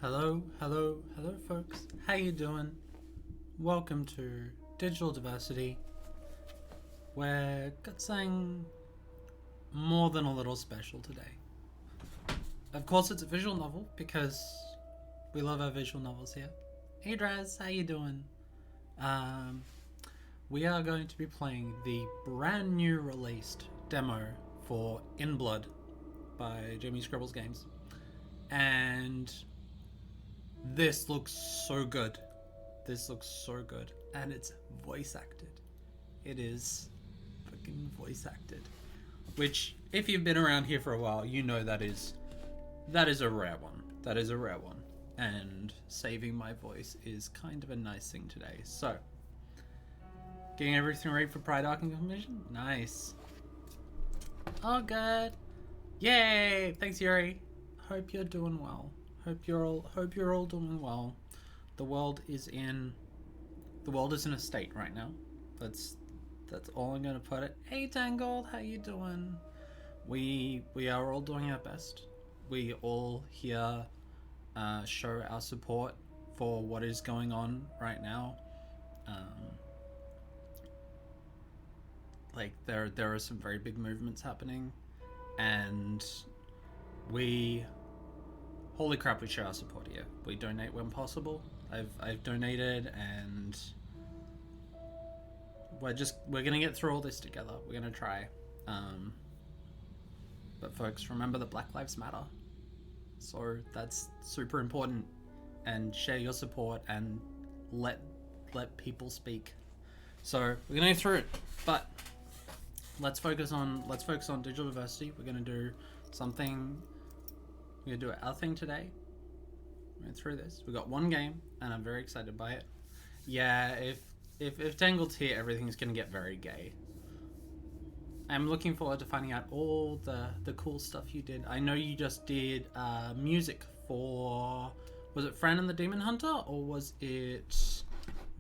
Hello, hello, hello, folks. How you doing? Welcome to Digital Diversity. We're got something more than a little special today. Of course, it's a visual novel because we love our visual novels here. Hey, Draz, how you doing? Um, we are going to be playing the brand new released demo for In Blood by Jaime Scribbles Games, and this looks so good. This looks so good. And it's voice acted. It is fucking voice acted. Which, if you've been around here for a while, you know that is a rare one. That is a rare one. And saving my voice is kind of a nice thing today. So, getting everything ready for Pride Arc and Commission? Nice. Oh, good. Yay! Thanks, Yuri. Hope you're doing well. Hope you're all doing well. The world is in a state right now. That's all I'm gonna put it. Hey Tangled, how you doing? We are all doing our best. We all here show our support for what is going on right now. Like there are some very big movements happening, and we holy crap, we show our support here. We donate when possible. I've donated, and we're gonna get through all this together. We're gonna try. But folks, remember that Black Lives Matter. So that's super important. And share your support and let people speak. So we're gonna go through it. But let's focus on digital diversity. We're gonna do something. We're gonna do our thing today. We're going through this. We got one game, and I'm very excited by it. Yeah, if Tangled's here, everything's gonna get very gay. I'm looking forward to finding out all the cool stuff you did. I know you just did music for, was it Fran and the Demon Hunter, or was it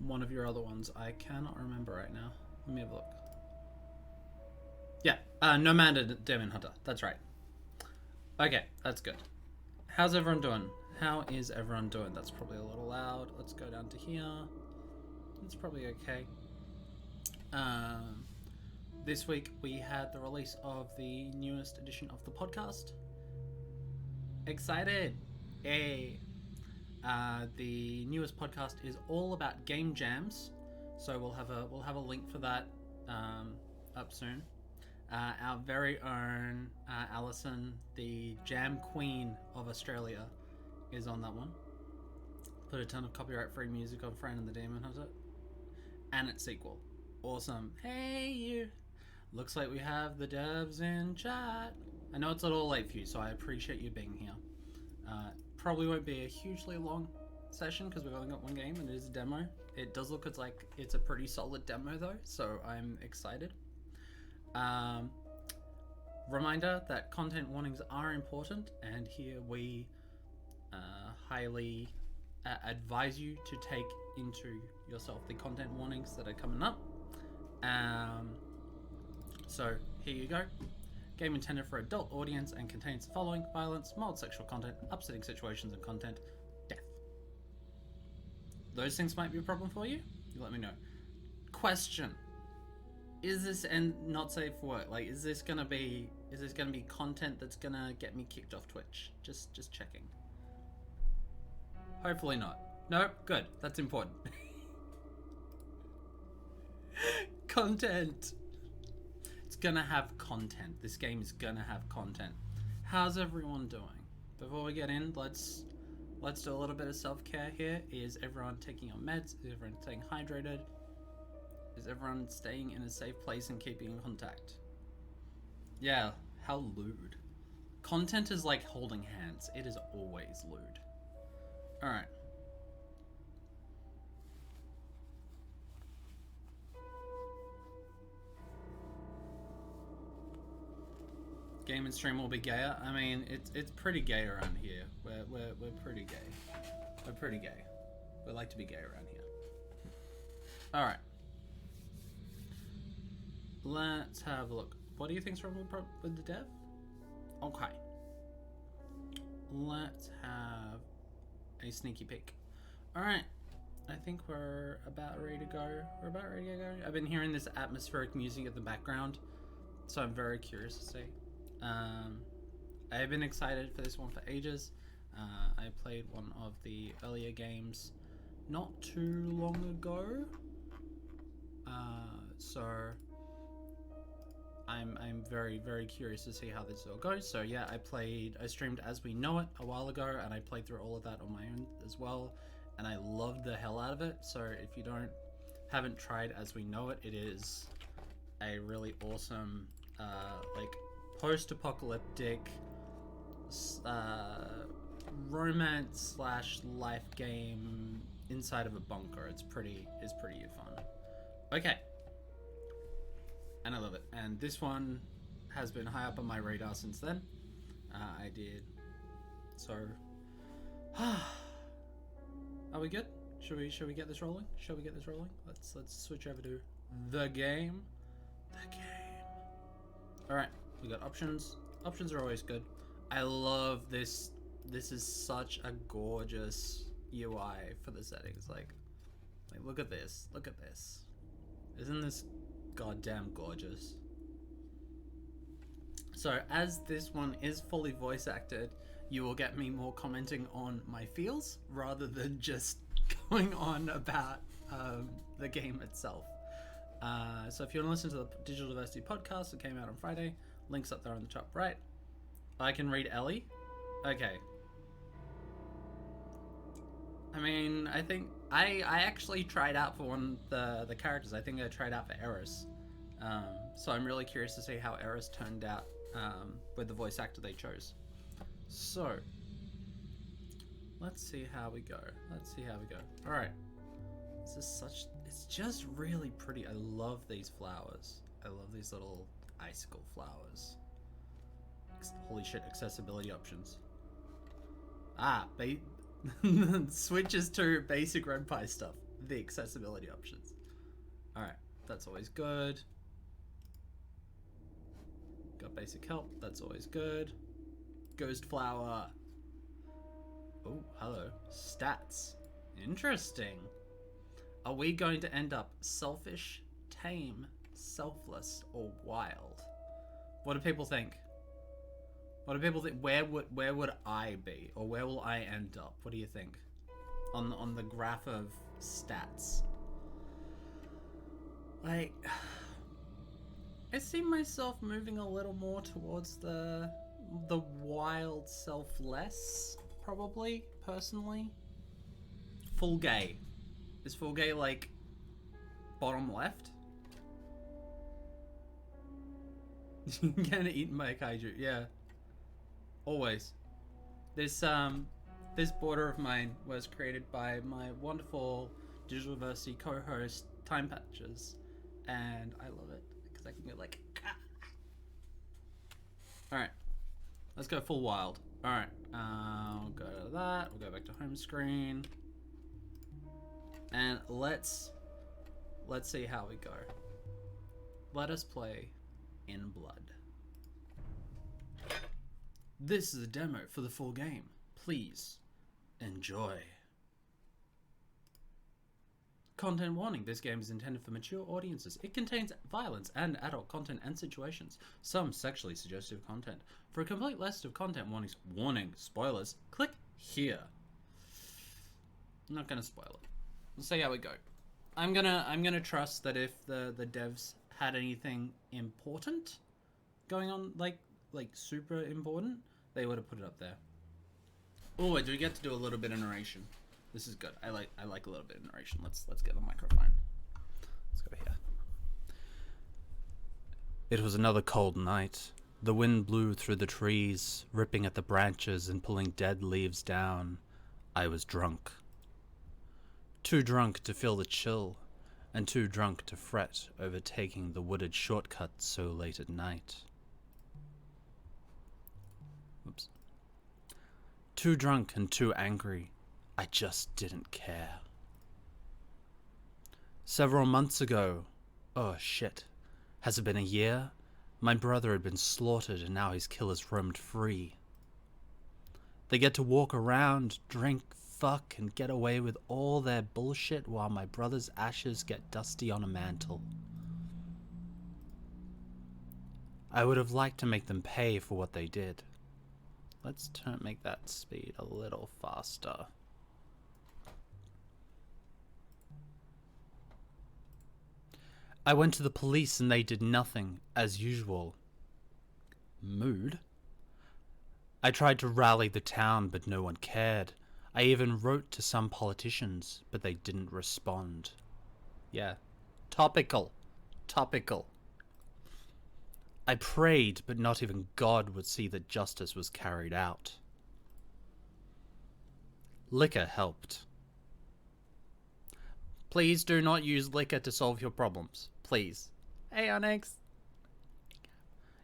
one of your other ones? I cannot remember right now. Let me have a look. Yeah, Nomad and Demon Hunter. That's right. Okay, that's good. How's everyone doing? How is everyone doing? That's probably a little loud. Let's go down to here. It's probably okay. This week we had the release of the newest edition of the podcast. Excited! Yay! The newest podcast is all about game jams, so we'll have a link for that up soon. Our very own Alison, the jam queen of Australia, is on that one. Put a ton of copyright-free music on Fran and the Demon Hunter, and its sequel. Awesome. Hey you! Looks like we have the devs in chat. I know it's a little late for you, so I appreciate you being here. Probably won't be a hugely long session because we've only got one game and it is a demo. It does look like it's a pretty solid demo though, so I'm excited. Reminder that content warnings are important, and here we highly advise you to take into yourself the content warnings that are coming up. So here you go. Game intended for adult audience and contains the following: violence, mild sexual content, upsetting situations and content, death. Those things might be a problem for you? You let me know. Question: is this and not safe for work? Like, is this gonna be content that's gonna get me kicked off Twitch? Just checking. Hopefully not. Nope, good. That's important. Content. It's gonna have content. This game is gonna have content. How's everyone doing? Before we get in, let's do a little bit of self-care here. Is everyone taking your meds? Is everyone staying hydrated? Is everyone staying in a safe place and keeping in contact? Yeah, how lewd. Content is like holding hands. It is always lewd. Alright. Game and stream will be gayer. I mean, it's pretty gay around here. We're pretty gay. We're pretty gay. We like to be gay around here. Alright. Let's have a look. What do you think's wrong with the dev? Okay. Let's have a sneaky peek. Alright, I think we're about ready to go. I've been hearing this atmospheric music in the background, so I'm very curious to see. I've been excited for this one for ages. I played one of the earlier games not too long ago, so I'm very, very curious to see how this all goes. So yeah, I streamed As We Know It a while ago, and I played through all of that on my own as well, and I loved the hell out of it. So if you haven't tried As We Know It, it is a really awesome like post-apocalyptic romance / life game inside of a bunker. It's pretty fun. Okay, and I love it. And this one has been high up on my radar since then. I did so. Are we good? Should we get this rolling? Let's switch over to the game. All right, we got options. Options are always good. I love this. This is such a gorgeous UI for the settings. Like look at this. Isn't this goddamn gorgeous? So as this one is fully voice acted, you will get me more commenting on my feels rather than just going on about the game itself. So if you want to listen to the Digital Diversity podcast that came out on Friday, links up there on the top right. I can read Ellie. Okay. I mean, I think I actually tried out for one of the characters. I think I tried out for Eris. So I'm really curious to see how Eris turned out with the voice actor they chose. So let's see how we go. All right. It's just really pretty. I love these flowers. I love these little icicle flowers. Holy shit, accessibility options. Switches to basic Red Pie stuff. The accessibility options. Alright, that's always good. Got basic help, that's always good. Ghost flower. Oh, hello. Stats. Interesting. Are we going to end up selfish, tame, selfless, or wild? What do people think? Where would I be, or where will I end up? What do you think? On the graph of stats. Like, I see myself moving a little more towards the wild selfless, probably, personally. Full gay. Is full gay like bottom left? Getting eaten by a kaiju, yeah. Always. This border of mine was created by my wonderful Digital Diversity co-host Time Patches, and I love it because I can go like. All right, let's go full wild. All right, we'll go to that. We'll go back to home screen, and let's see how we go. Let us play In Blood. This is a demo for the full game. Please enjoy. Content warning. This game is intended for mature audiences. It contains violence and adult content and situations. Some sexually suggestive content. For a complete list of content warning, spoilers, click here. I'm not gonna spoil it. Let's see how we go. I'm gonna trust that if the devs had anything important going on, like super important, they would have put it up there. Oh, I do get to do a little bit of narration. This is good. I like a little bit of narration. Let's get the microphone. Let's go here. It was another cold night. The wind blew through the trees, ripping at the branches and pulling dead leaves down. I was drunk. Too drunk to feel the chill, and too drunk to fret over taking the wooded shortcut so late at night. Oops. Too drunk and too angry. I just didn't care. Several months ago, oh shit, has it been a year? My brother had been slaughtered and now his killers roamed free. They get to walk around, drink, fuck and get away with all their bullshit while my brother's ashes get dusty on a mantle. I would have liked to make them pay for what they did. Let's make that speed a little faster. I went to the police and they did nothing, as usual. Mood? I tried to rally the town, but no one cared. I even wrote to some politicians, but they didn't respond. Yeah. Topical. Topical. I prayed, but not even God would see that justice was carried out. Liquor helped. Please do not use liquor to solve your problems. Please. Hey, Onyx.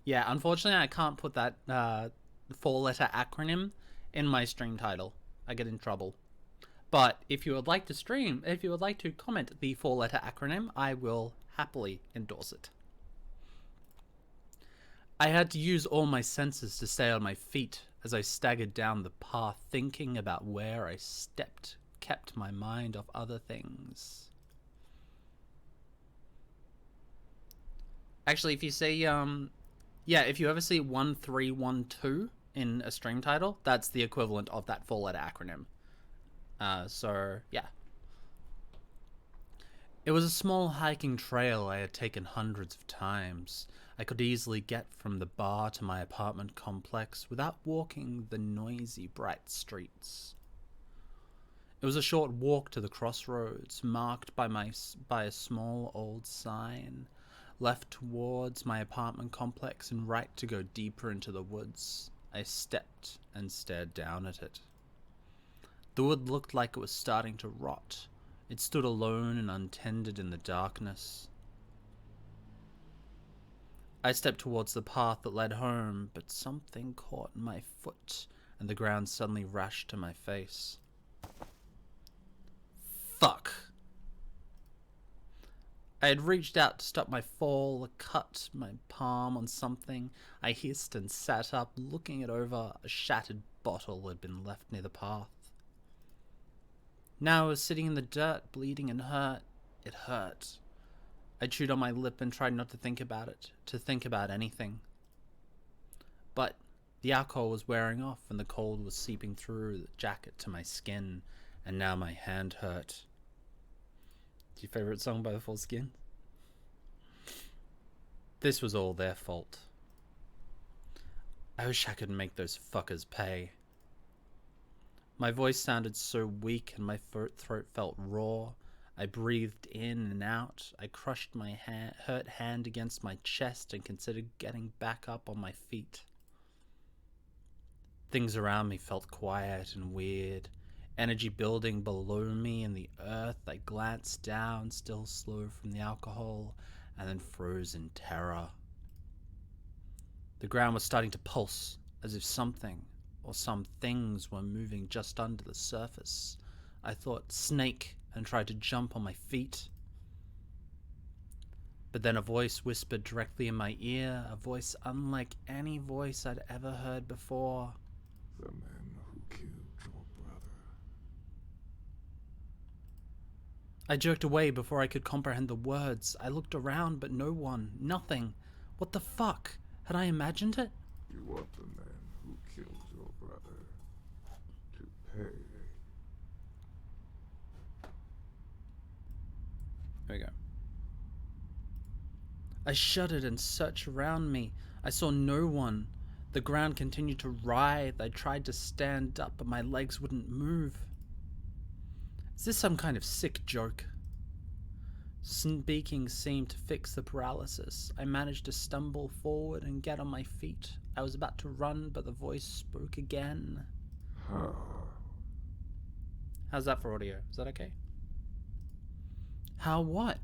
Yeah, unfortunately, I can't put that 4-letter acronym in my stream title. I get in trouble. But if you would like to comment the 4-letter acronym, I will happily endorse it. I had to use all my senses to stay on my feet as I staggered down the path, thinking about where I stepped, kept my mind off other things. Actually, if you see, if you ever see 1312 in a stream title, that's the equivalent of that 4-letter acronym. So, yeah. It was a small hiking trail I had taken hundreds of times. I could easily get from the bar to my apartment complex without walking the noisy, bright streets. It was a short walk to the crossroads, marked by a small old sign, left towards my apartment complex and right to go deeper into the woods. I stepped and stared down at it. The wood looked like it was starting to rot. It stood alone and untended in the darkness. I stepped towards the path that led home, but something caught my foot, and the ground suddenly rushed to my face. Fuck! I had reached out to stop my fall, cut my palm on something. I hissed and sat up, looking it over. A shattered bottle had been left near the path. Now I was sitting in the dirt, bleeding and hurt. It hurt. I chewed on my lip and tried not to think about it, to think about anything. But the alcohol was wearing off and the cold was seeping through the jacket to my skin, and now my hand hurt. It's your favorite song by the Full Skin? This was all their fault. I wish I could make those fuckers pay. My voice sounded so weak and my throat felt raw. I breathed in and out. I crushed my hurt hand against my chest and considered getting back up on my feet. Things around me felt quiet and weird. Energy building below me in the earth. I glanced down, still slow from the alcohol, and then froze in terror. The ground was starting to pulse, as if something or some things were moving just under the surface. I thought snake and tried to jump on my feet. But then a voice whispered directly in my ear, a voice unlike any voice I'd ever heard before. The man who killed your brother. I jerked away before I could comprehend the words. I looked around, but no one, nothing. What the fuck? Had I imagined it? You want the man who killed your brother to pay. There we go. I shuddered and searched around me. I saw no one. The ground continued to writhe. I tried to stand up, but my legs wouldn't move. Is this some kind of sick joke? Speaking seemed to fix the paralysis. I managed to stumble forward and get on my feet. I was about to run, but the voice spoke again. How's that for audio? Is that okay? How what?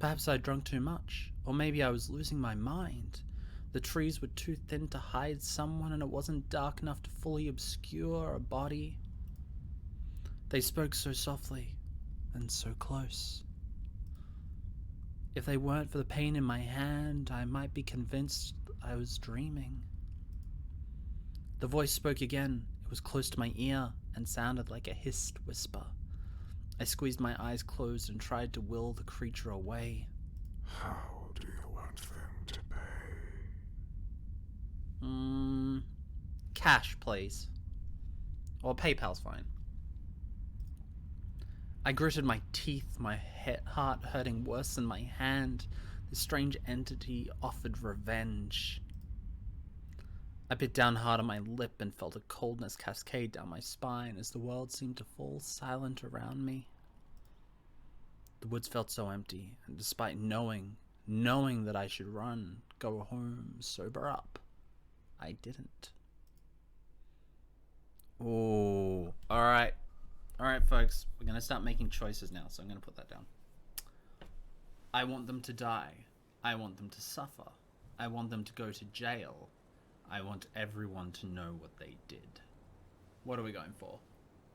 Perhaps I drunk too much, or maybe I was losing my mind. The trees were too thin to hide someone, and it wasn't dark enough to fully obscure a body. They spoke so softly and so close. If they weren't for the pain in my hand, I might be convinced I was dreaming. The voice spoke again. It was close to my ear and sounded like a hissed whisper. I squeezed my eyes closed and tried to will the creature away. How do you want them to pay? Cash, please. Or PayPal's fine. I gritted my teeth, my heart hurting worse than my hand. The strange entity offered revenge. I bit down hard on my lip and felt a coldness cascade down my spine as the world seemed to fall silent around me. The woods felt so empty, and despite knowing that I should run, go home, sober up, I didn't. Ooh, alright. Alright, folks, we're gonna start making choices now, so I'm gonna put that down. I want them to die. I want them to suffer. I want them to go to jail. I want everyone to know what they did. What are we going for?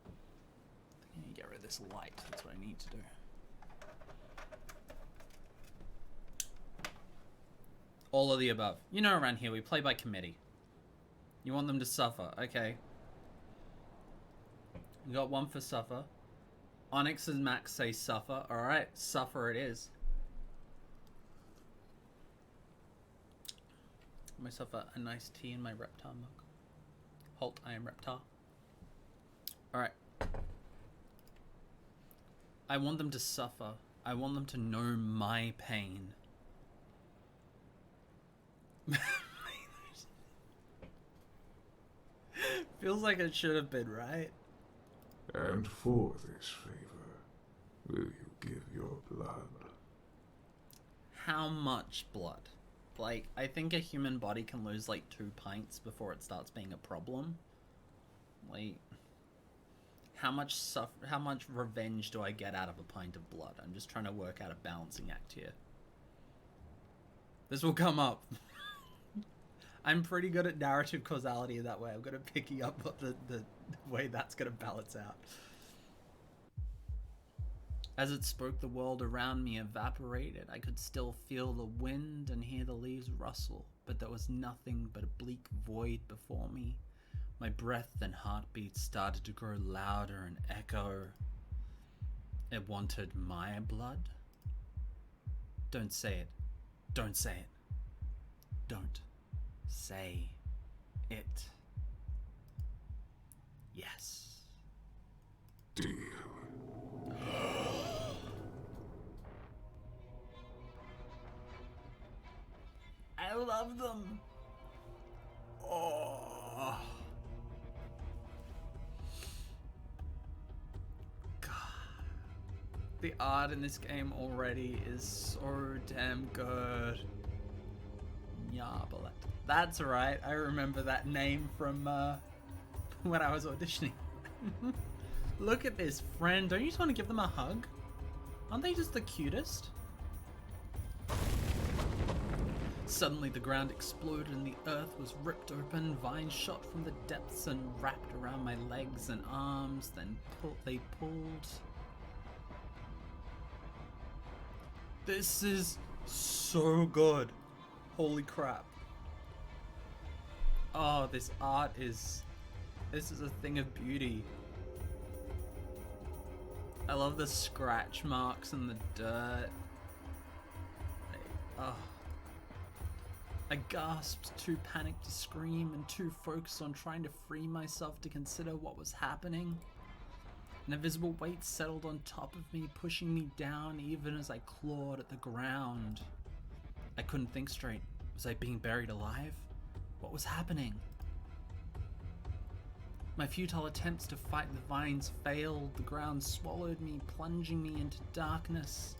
I need to get rid of this light. That's what I need to do. All of the above. You know, around here we play by committee. You want them to suffer. Okay. You got one for suffer. Onyx and Max say suffer. Alright, suffer it is. Myself a nice tea in my reptar mug. Halt, I am reptar. Alright. I want them to suffer. I want them to know my pain. Feels like it should have been, right? And for this favor, will you give your blood? How much blood? Like, I think a human body can lose like 2 pints before it starts being a problem. Like, how much revenge do I get out of a pint of blood? I'm just trying to work out a balancing act here. This will come up. I'm pretty good at narrative causality that way. I'm going to pick you up what the way that's going to balance out. As it spoke, the world around me evaporated. I could still feel the wind and hear the leaves rustle, but there was nothing but a bleak void before me. My breath and heartbeat started to grow louder and echo. It wanted my blood? Don't say it. Don't say it. Don't say it. Yes. Deal. I love them. Oh. God. The art in this game already is so damn good. Yarbalet. That's right. I remember that name from when I was auditioning. Look at this, friend. Don't you just want to give them a hug? Aren't they just the cutest? Suddenly the ground exploded and the earth was ripped open. Vines shot from the depths and wrapped around my legs and arms. Then they pulled. This is so good. Holy crap. Oh, this art is... This is a thing of beauty. I love the scratch marks and the dirt. Oh. I gasped, too panicked to scream and too focused on trying to free myself to consider what was happening. An invisible weight settled on top of me, pushing me down even as I clawed at the ground. I couldn't think straight. Was I being buried alive? What was happening? My futile attempts to fight the vines failed. The ground swallowed me, plunging me into darkness.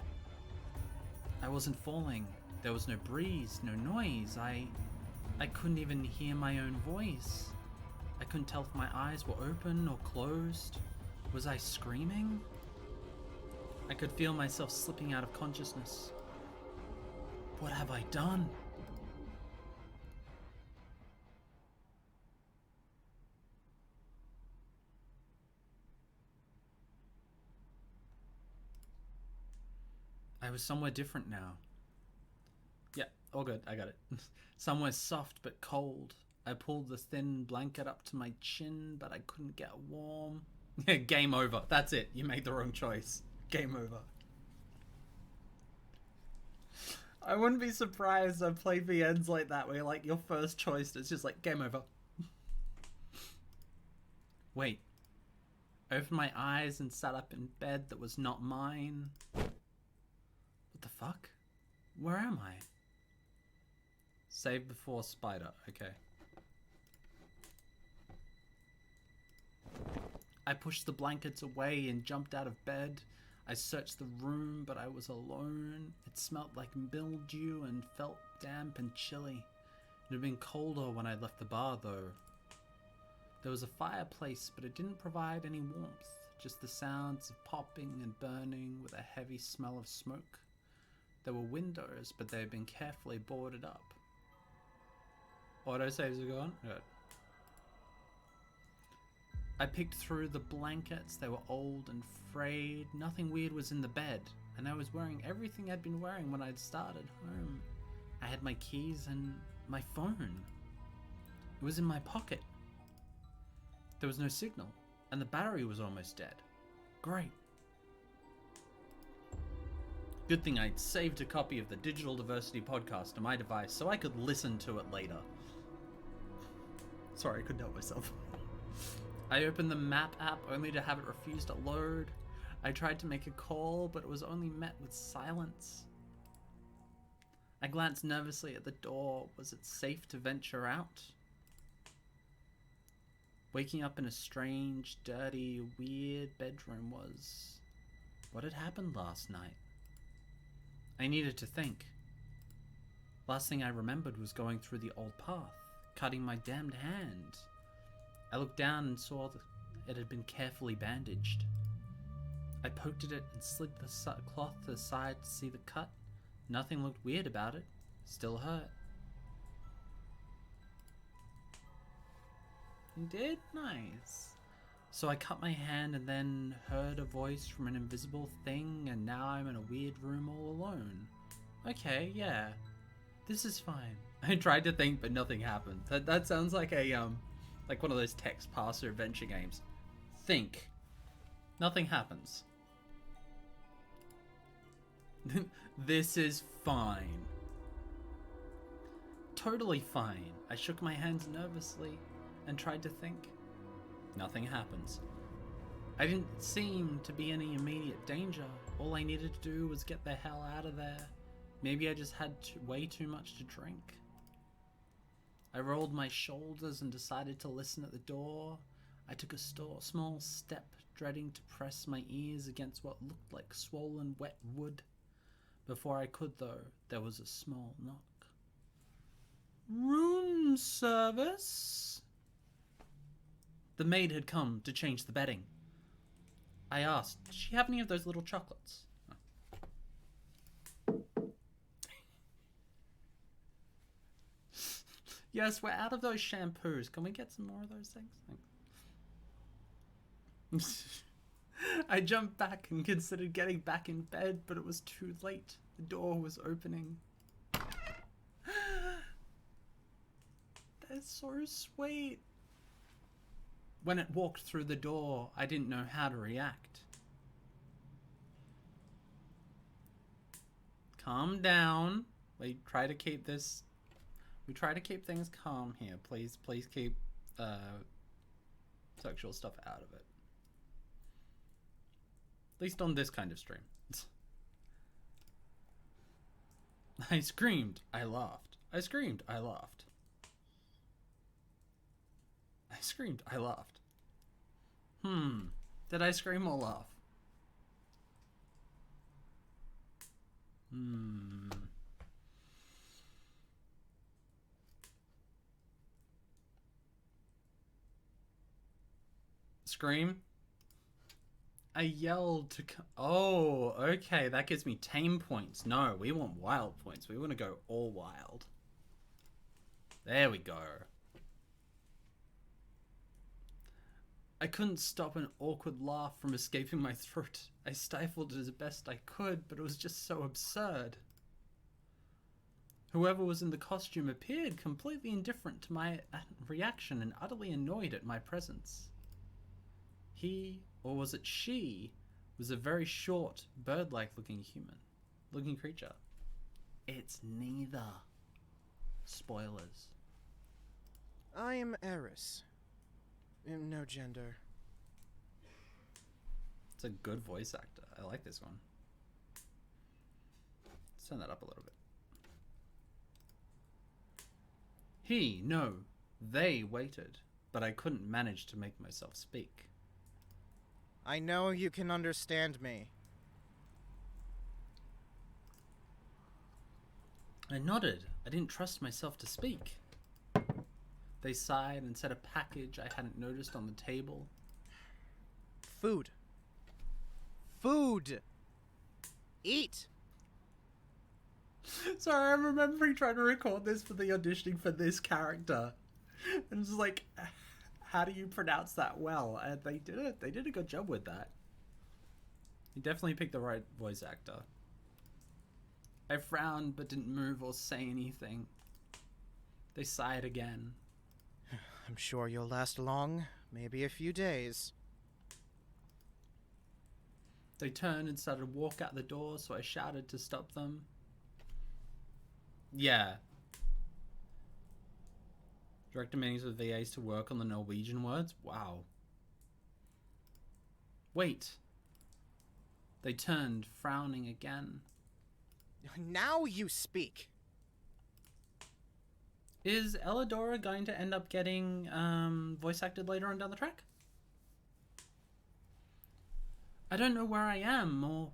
I wasn't falling. There was no breeze, no noise. I couldn't even hear my own voice. I couldn't tell if my eyes were open or closed. Was I screaming? I could feel myself slipping out of consciousness. What have I done? I was somewhere different now. Yeah, all good, I got it. Somewhere soft but cold. I pulled the thin blanket up to my chin, but I couldn't get warm. Game over. That's it. You made the wrong choice. Game over. I wouldn't be surprised I've played VNs like that, where like your first choice is just like game over. Wait. I opened my eyes and sat up in bed that was not mine. What the fuck? Where am I? Save before spider. Okay. I pushed the blankets away and jumped out of bed. I searched the room, but I was alone. It smelled like mildew and felt damp and chilly. It had been colder when I left the bar, though. There was a fireplace, but it didn't provide any warmth, just the sounds of popping and burning with a heavy smell of smoke. There were windows, but they had been carefully boarded up. Autosaves are gone? Good. I picked through the blankets. They were old and frayed. Nothing weird was in the bed, and I was wearing everything I'd been wearing when I'd started home. I had my keys and my phone. It was in my pocket. There was no signal, and the battery was almost dead. Great. Good thing I'd saved a copy of the Digital Diversity podcast on my device so I could listen to it later. Sorry, I couldn't help myself. I opened the map app only to have it refuse to load. I tried to make a call, but it was only met with silence. I glanced nervously at the door. Was it safe to venture out? Waking up in a strange, dirty, weird bedroom was... what had happened last night? I needed to think. Last thing I remembered was going through the old path, cutting my damned hand. I looked down and saw that it had been carefully bandaged. I poked at it and slid the cloth to the side to see the cut. Nothing looked weird about it. Still hurt. You did? Nice. So I cut my hand and then heard a voice from an invisible thing, and now I'm in a weird room all alone. Okay, yeah. This is fine. I tried to think, but nothing happened. That sounds like a, like one of those text parser adventure games. Think. Nothing happens. This is fine. Totally fine. I shook my hands nervously and tried to think. Nothing happens. I didn't seem to be any immediate danger. All I needed to do was get the hell out of there. Maybe I just had way too much to drink. I rolled my shoulders and decided to listen at the door. I took a small step, dreading to press my ears against what looked like swollen wet wood. Before I could, though, there was a small knock. Room service? The maid had come to change the bedding. I asked, did she have any of those little chocolates? Yes, we're out of those shampoos. Can we get some more of those things? Thanks. I jumped back and considered getting back in bed, but it was too late. The door was opening. That's so sweet. When it walked through the door, I didn't know how to react. Calm down. We try to keep things calm here. Please keep sexual stuff out of it. At least on this kind of stream. I screamed. I laughed. I screamed. I laughed. I screamed. I laughed. Did I scream or laugh? Scream? I yelled to oh, okay, that gives me tame points. No, we want wild points. We want to go all wild. There we go. I couldn't stop an awkward laugh from escaping my throat. I stifled it as best I could, but it was just so absurd. Whoever was in the costume appeared completely indifferent to my reaction and utterly annoyed at my presence. He, or was it she, was a very short, bird-like looking creature. It's neither. Spoilers. I am Eris. No gender. It's a good voice actor. I like this one. Let's turn that up a little bit. They waited, but I couldn't manage to make myself speak. I know you can understand me. I nodded. I didn't trust myself to speak. They sighed and set a package I hadn't noticed on the table. Food. Food! Eat! Sorry, I'm remembering trying to record this for the auditioning for this character. And it's like, how do you pronounce that well? And they did it. They did a good job with that. You definitely picked the right voice actor. I frowned but didn't move or say anything. They sighed again. I'm sure you'll last long, maybe a few days. They turned and started to walk out the door, so I shouted to stop them. Yeah. Director meetings with VAs to work on the Norwegian words? Wow. Wait. They turned, frowning again. Now you speak! Is Elidora going to end up getting voice acted later on down the track? I don't know where I am, or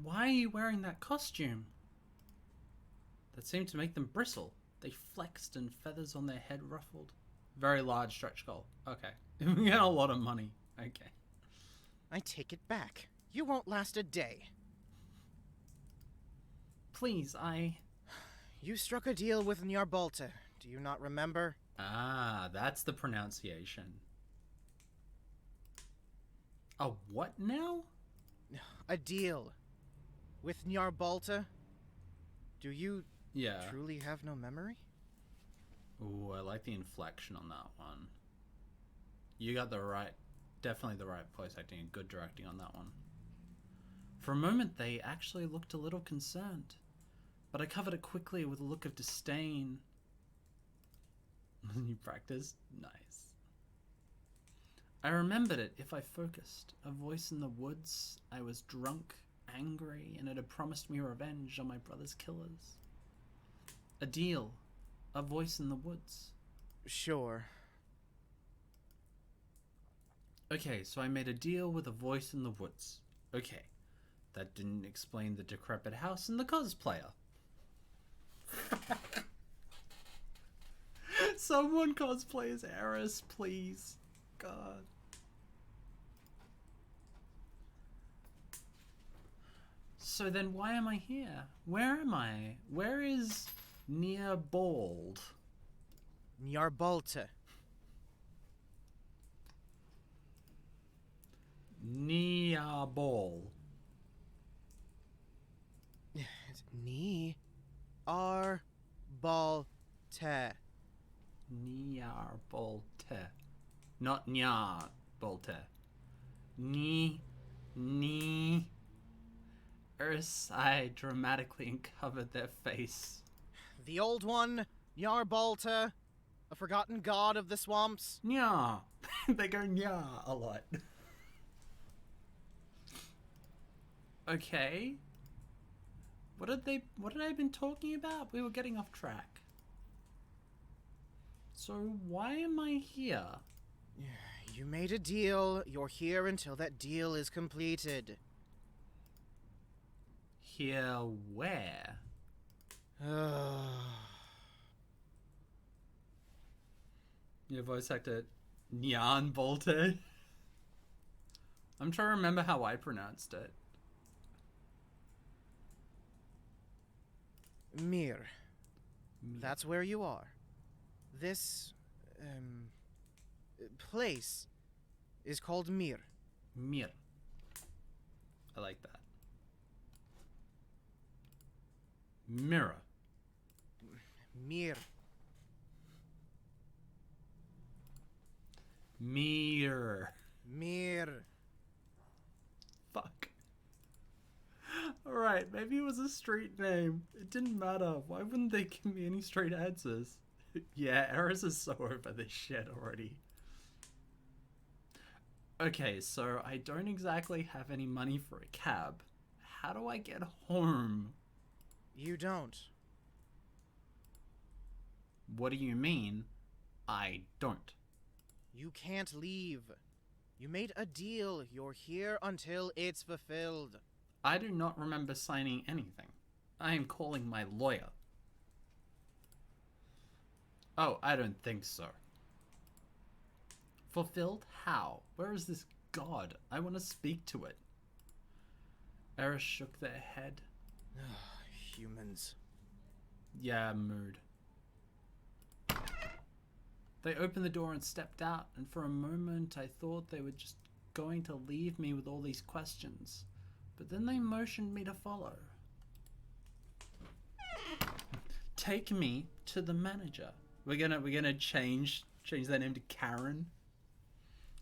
why are you wearing that costume? That seemed to make them bristle. They flexed and feathers on their head ruffled. Very large stretch goal. Okay. We got a lot of money. Okay. I take it back. You won't last a day. Please, You struck a deal with Njarbalta. Do you not remember? Ah, that's the pronunciation. A what now? A deal. With Njarbalta? Do you truly have no memory? Ooh, I like the inflection on that one. You got definitely the right voice acting and good directing on that one. For a moment, they actually looked a little concerned, but I covered it quickly with a look of disdain. You practiced? Nice. I remembered it if I focused. A voice in the woods. I was drunk, angry, and it had promised me revenge on my brother's killers. A deal. A voice in the woods. Sure. Okay, so I made a deal with a voice in the woods. Okay. That didn't explain the decrepit house and the cosplayer. Someone cosplay as Eris, please. God. So then why am I here? Where am I? Where is Near Bald? Njarbalta. Near Ball. Ni. Ar. Bal. Te. Nyar Bolte. Not Nyar Bolte. Ni. Ursai dramatically uncovered their face. The old one, Njarbalta, a forgotten god of the swamps. Nya. They go nya a lot. Okay. What had I been talking about? We were getting off track. So why am I here? You made a deal. You're here until that deal is completed. Here where? Your voice actor Nyan Bolte. I'm trying to remember how I pronounced it. Mir. That's where you are. This, place is called Mir. Mir. I like that. Mirror. Mir. Mir. Mir. Fuck. Alright, maybe it was a street name. It didn't matter. Why wouldn't they give me any straight answers? Yeah, Eris is so over this shit already. Okay, so I don't exactly have any money for a cab. How do I get home? You don't. What do you mean? I don't. You can't leave. You made a deal. You're here until it's fulfilled. I do not remember signing anything. I am calling my lawyer. Oh, I don't think so. Fulfilled? How? Where is this god? I want to speak to it. Eris shook their head. Humans. Yeah, mood. They opened the door and stepped out, and for a moment I thought they were just going to leave me with all these questions. But then they motioned me to follow. Take me to the manager. We're gonna change their name to Karen.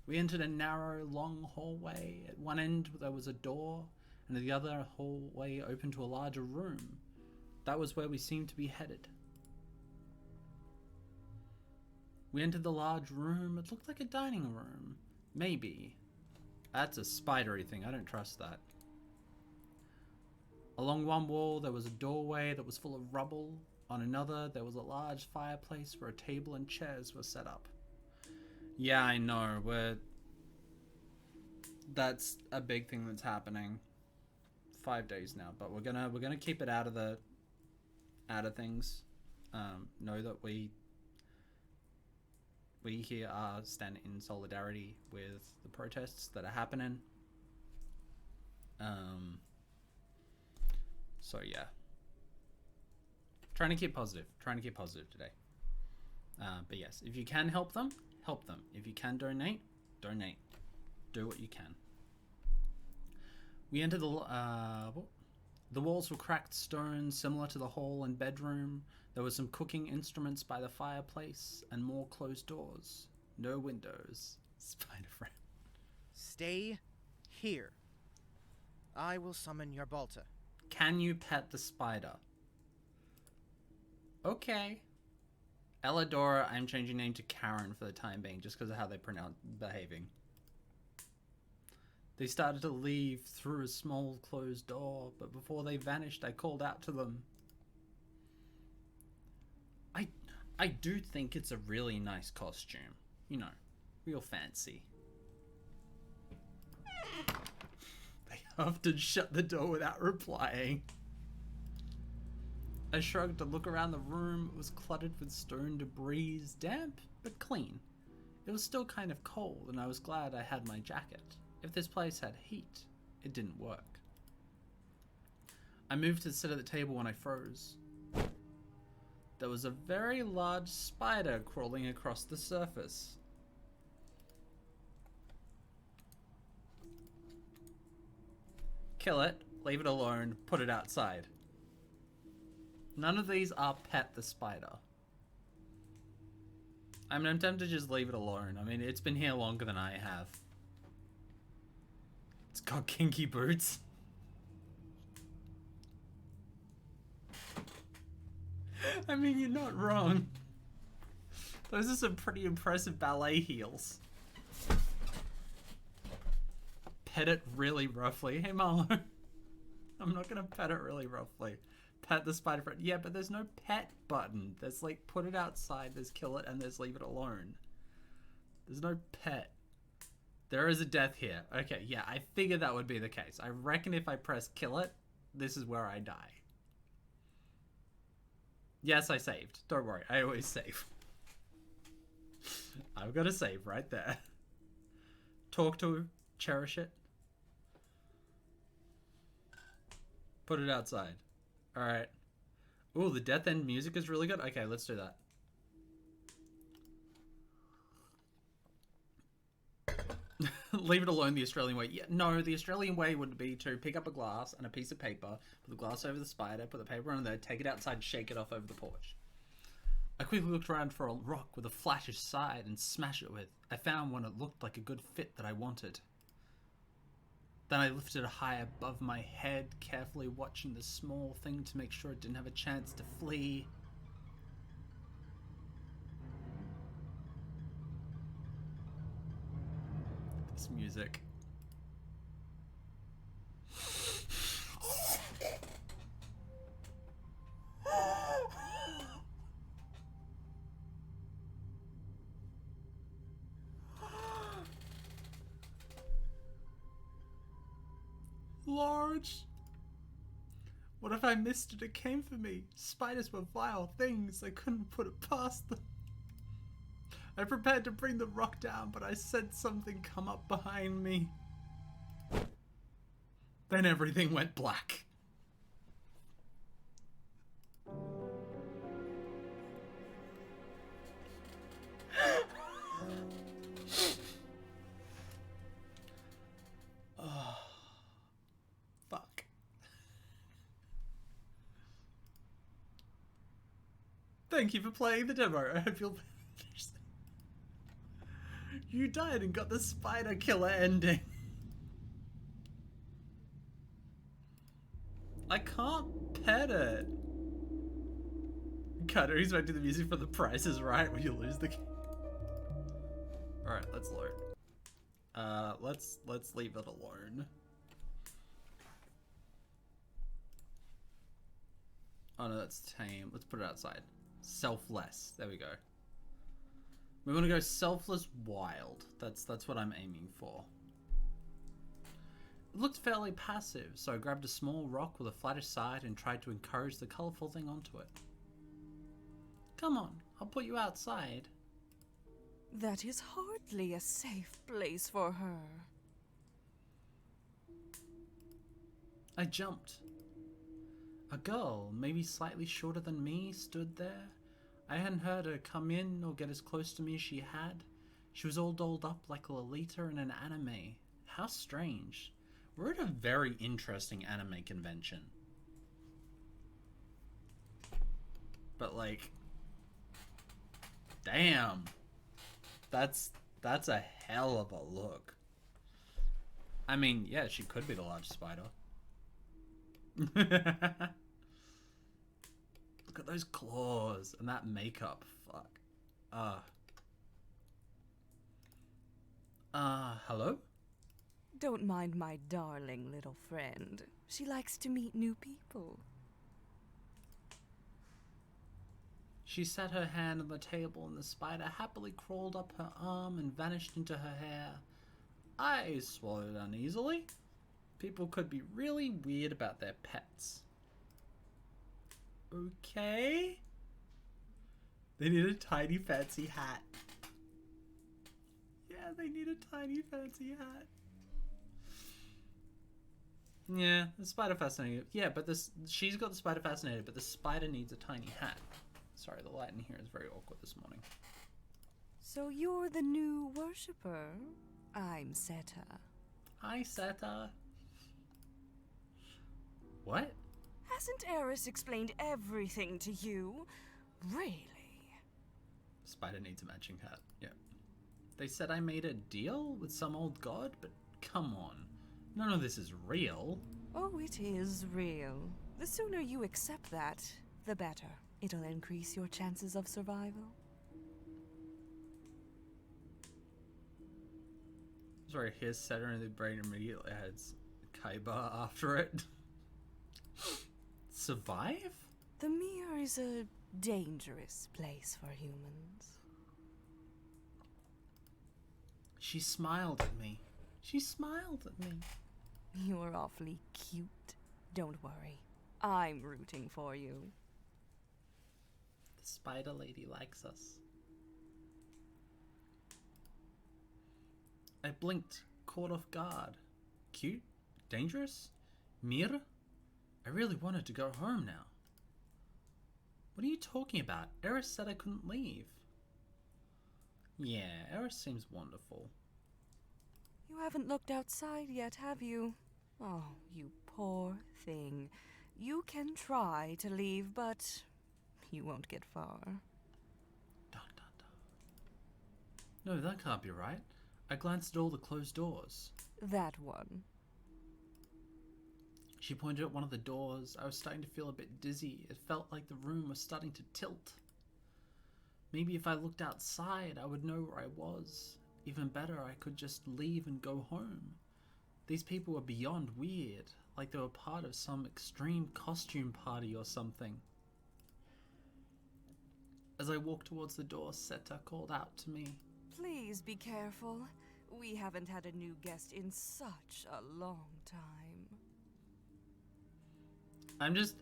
We entered a narrow, long hallway. At one end there was a door, and at the other hallway opened to a larger room. That was where we seemed to be headed. We entered the large room. It looked like a dining room. Maybe. That's a spidery thing. I don't trust that. Along one wall there was a doorway that was full of rubble. On another there was a large fireplace where a table and chairs were set up. Yeah, I know. That's a big thing that's happening. 5 days now, but we're gonna keep it out of things. Know that we here stand in solidarity with the protests that are happening. So yeah, trying to keep positive today. But yes, if you can help them, help them. If you can donate, donate. Do what you can. We entered the walls were cracked stone, similar to the hall and bedroom. There were some cooking instruments by the fireplace, and more closed doors. No windows. Spider friend. Stay here. I will summon your Balta. Can you pet the spider? Okay. Elladora, I'm changing name to Karen for the time being, just because of how they pronounce behaving. They started to leave through a small closed door, but before they vanished, I called out to them. I do think it's a really nice costume. You know, real fancy. They often shut the door without replying. I shrugged to look around the room. It was cluttered with stone debris, damp but clean. It was still kind of cold, and I was glad I had my jacket. If this place had heat, it didn't work. I moved to sit at the table when I froze. There was a very large spider crawling across the surface. Kill it, leave it alone, put it outside. None of these are pet the spider. I mean, I'm tempted to just leave it alone. I mean, it's been here longer than I have. It's got kinky boots. I mean, you're not wrong. Those are some pretty impressive ballet heels. Pet it really roughly. Hey, Marlo. I'm not gonna pet it really roughly. Pet the spider friend. Yeah, but there's no pet button. There's like put it outside, there's kill it, and there's leave it alone. There's no pet. There is a death here. Okay, yeah, I figured that would be the case. I reckon if I press kill it, this is where I die. Yes, I saved. Don't worry, I always save. I've got a save right there. Talk to, cherish it. Put it outside. Alright. Ooh, the death end music is really good. Okay, let's do that. Leave it alone the Australian way. Yeah, no, the Australian way would be to pick up a glass and a piece of paper, put the glass over the spider, put the paper on there, take it outside, shake it off over the porch. I quickly looked around for a rock with a flattish side and smash it with. I found one that looked like a good fit that I wanted. Then I lifted it high above my head, carefully watching the small thing to make sure it didn't have a chance to flee. This music. Large. What if I missed it? It came for me. Spiders were vile things. I couldn't put it past them. I prepared to bring the rock down, but I sensed something come up behind me. Then everything went black. Oh, fuck. Thank you for playing the demo. I hope you'll... You died and got the spider killer ending. I can't pet it. Cutter, he's about to do the music for The Price is Right when you lose the game. Alright, let's load. Let's leave it alone. Oh no, that's tame. Let's put it outside. Selfless. There we go. We want to go selfless wild. That's what I'm aiming for. It looked fairly passive, so I grabbed a small rock with a flattish side and tried to encourage the colourful thing onto it. Come on, I'll put you outside. That is hardly a safe place for her. I jumped. A girl, maybe slightly shorter than me, stood there. I hadn't heard her come in or get as close to me as she had. She was all dolled up like Lolita in an anime. How strange. We're at a very interesting anime convention. But like, damn. That's a hell of a look. I mean, yeah, she could be the large spider. Look at those claws and that makeup. Fuck. Hello? Don't mind my darling little friend. She likes to meet new people. She set her hand on the table and the spider happily crawled up her arm and vanished into her hair. I swallowed uneasily. People could be really weird about their pets. Okay. They need a tiny fancy hat. Yeah, they need a tiny fancy hat. Yeah, the spider fascinated. Yeah, but she's got the spider fascinated, but the spider needs a tiny hat. Sorry, the light in here is very awkward this morning. So you're the new worshipper? I'm Seta. Hi, Seta. What? Hasn't Eris explained everything to you? Really? Spider needs a matching hat. Yeah. They said I made a deal with some old god, but come on. None of this is real. Oh, it is real. The sooner you accept that, the better. It'll increase your chances of survival. Sorry, here's Seta and the brain immediately adds Kaiba after it. Survive? The Mere is a dangerous place for humans. She smiled at me. She smiled at me. You're awfully cute. Don't worry. I'm rooting for you. The spider lady likes us. I blinked, caught off guard. Cute? Dangerous? Mir? I really wanted to go home now. What are you talking about? Eris said I couldn't leave. Yeah, Eris seems wonderful. You haven't looked outside yet, have you? Oh, you poor thing. You can try to leave, but you won't get far. No, that can't be right. I glanced at all the closed doors. That one. She pointed at one of the doors. I was starting to feel a bit dizzy. It felt like the room was starting to tilt. Maybe if I looked outside, I would know where I was. Even better, I could just leave and go home. These people were beyond weird, like they were part of some extreme costume party or something. As I walked towards the door, Seta called out to me. Please be careful. We haven't had a new guest in such a long time.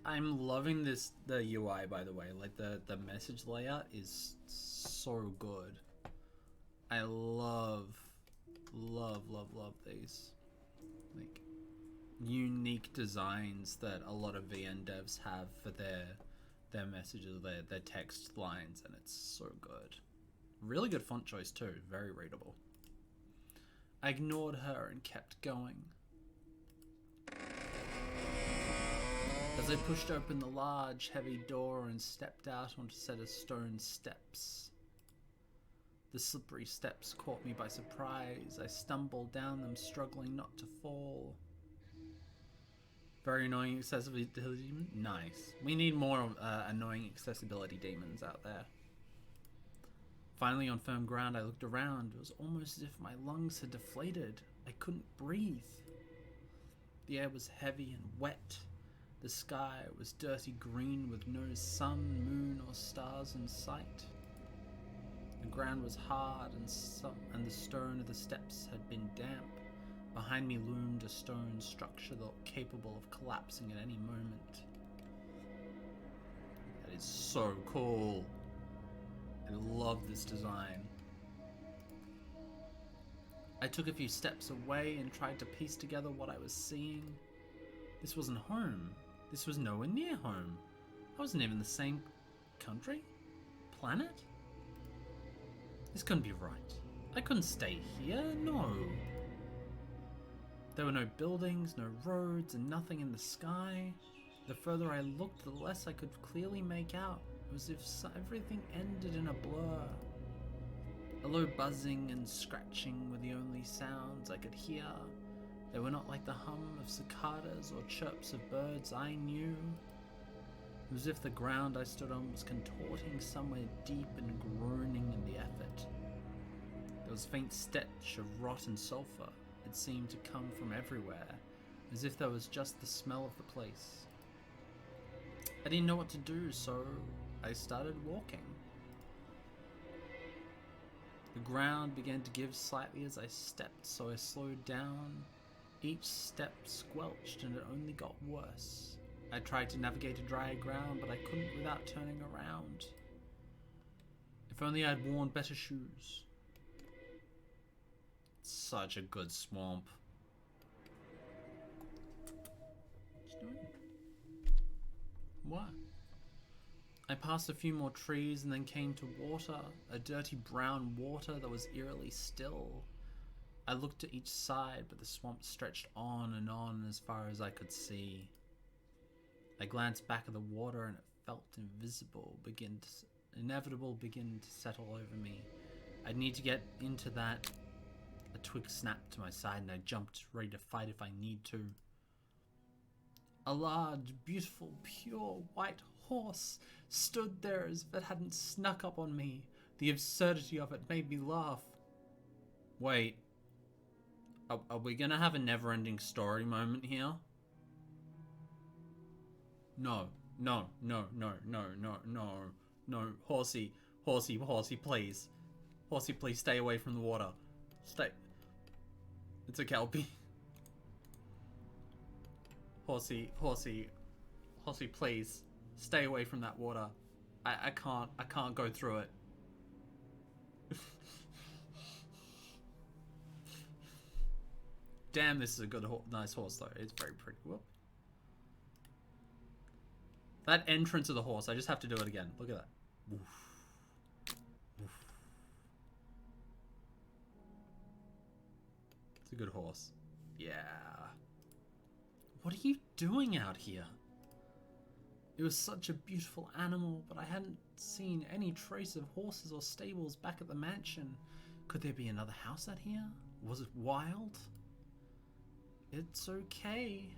I'm loving the UI, by the way. Like the message layout is so good. I love these like unique designs that a lot of VN devs have for their messages, their text lines, and it's so good. Really good font choice too, very readable. I ignored her and kept going. As I pushed open the large, heavy door and stepped out onto a set of stone steps. The slippery steps caught me by surprise. I stumbled down them, struggling not to fall. Very annoying accessibility demon? Nice. We need more annoying accessibility demons out there. Finally, on firm ground, I looked around. It was almost as if my lungs had deflated. I couldn't breathe. The air was heavy and wet. The sky was dirty green with no sun, moon, or stars in sight. The ground was hard and the stone of the steps had been damp. Behind me loomed a stone structure that looked capable of collapsing at any moment. That is so cool. I love this design. I took a few steps away and tried to piece together what I was seeing. This wasn't home. This was nowhere near home. I wasn't even in the same country? Planet? This couldn't be right. I couldn't stay here, no. There were no buildings, no roads, and nothing in the sky. The further I looked, the less I could clearly make out. It was as if everything ended in a blur. A low buzzing and scratching were the only sounds I could hear. They were not like the hum of cicadas or chirps of birds I knew. It was as if the ground I stood on was contorting somewhere deep and groaning in the effort. There was faint stench of rotten sulphur. It seemed to come from everywhere, as if there was just the smell of the place. I didn't know what to do, so I started walking. The ground began to give slightly as I stepped, so I slowed down. Each step squelched and it only got worse. I tried to navigate a dry ground, but I couldn't without turning around. If only I'd worn better shoes. Such a good swamp. What's doing? What? I passed a few more trees and then came to water, a dirty brown water that was eerily still. I looked to each side, but the swamp stretched on and on as far as I could see. I glanced back at the water and it felt inevitable begin to settle over me. I'd need to get into that. A twig snapped to my side and I jumped, ready to fight if I need to. A large, beautiful, pure white horse stood there as if it hadn't snuck up on me. The absurdity of it made me laugh. Wait. Are we gonna have a never-ending story moment here? No. No. Horsey, please. Horsey, please stay away from the water. Stay. It's a kelpie. Horsey, please. Stay away from that water. I can't go through it. Damn, this is a good, nice horse though. It's very pretty. Whoop. That entrance of the horse, I just have to do it again. Look at that. Oof. Oof. It's a good horse. Yeah. What are you doing out here? It was such a beautiful animal, but I hadn't seen any trace of horses or stables back at the mansion. Could there be another house out here? Was it wild? It's okay.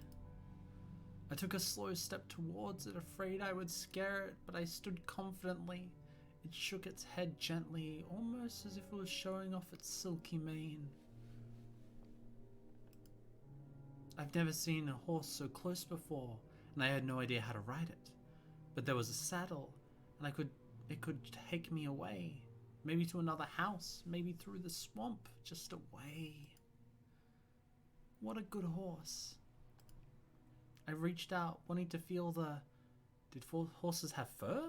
I took a slow step towards it, afraid I would scare it, but I stood confidently. It shook its head gently, almost as if it was showing off its silky mane. I've never seen a horse so close before, and I had no idea how to ride it. But there was a saddle, and it could take me away. Maybe to another house, maybe through the swamp, just away. What a good horse. I reached out, wanting to feel the... Did horses have fur?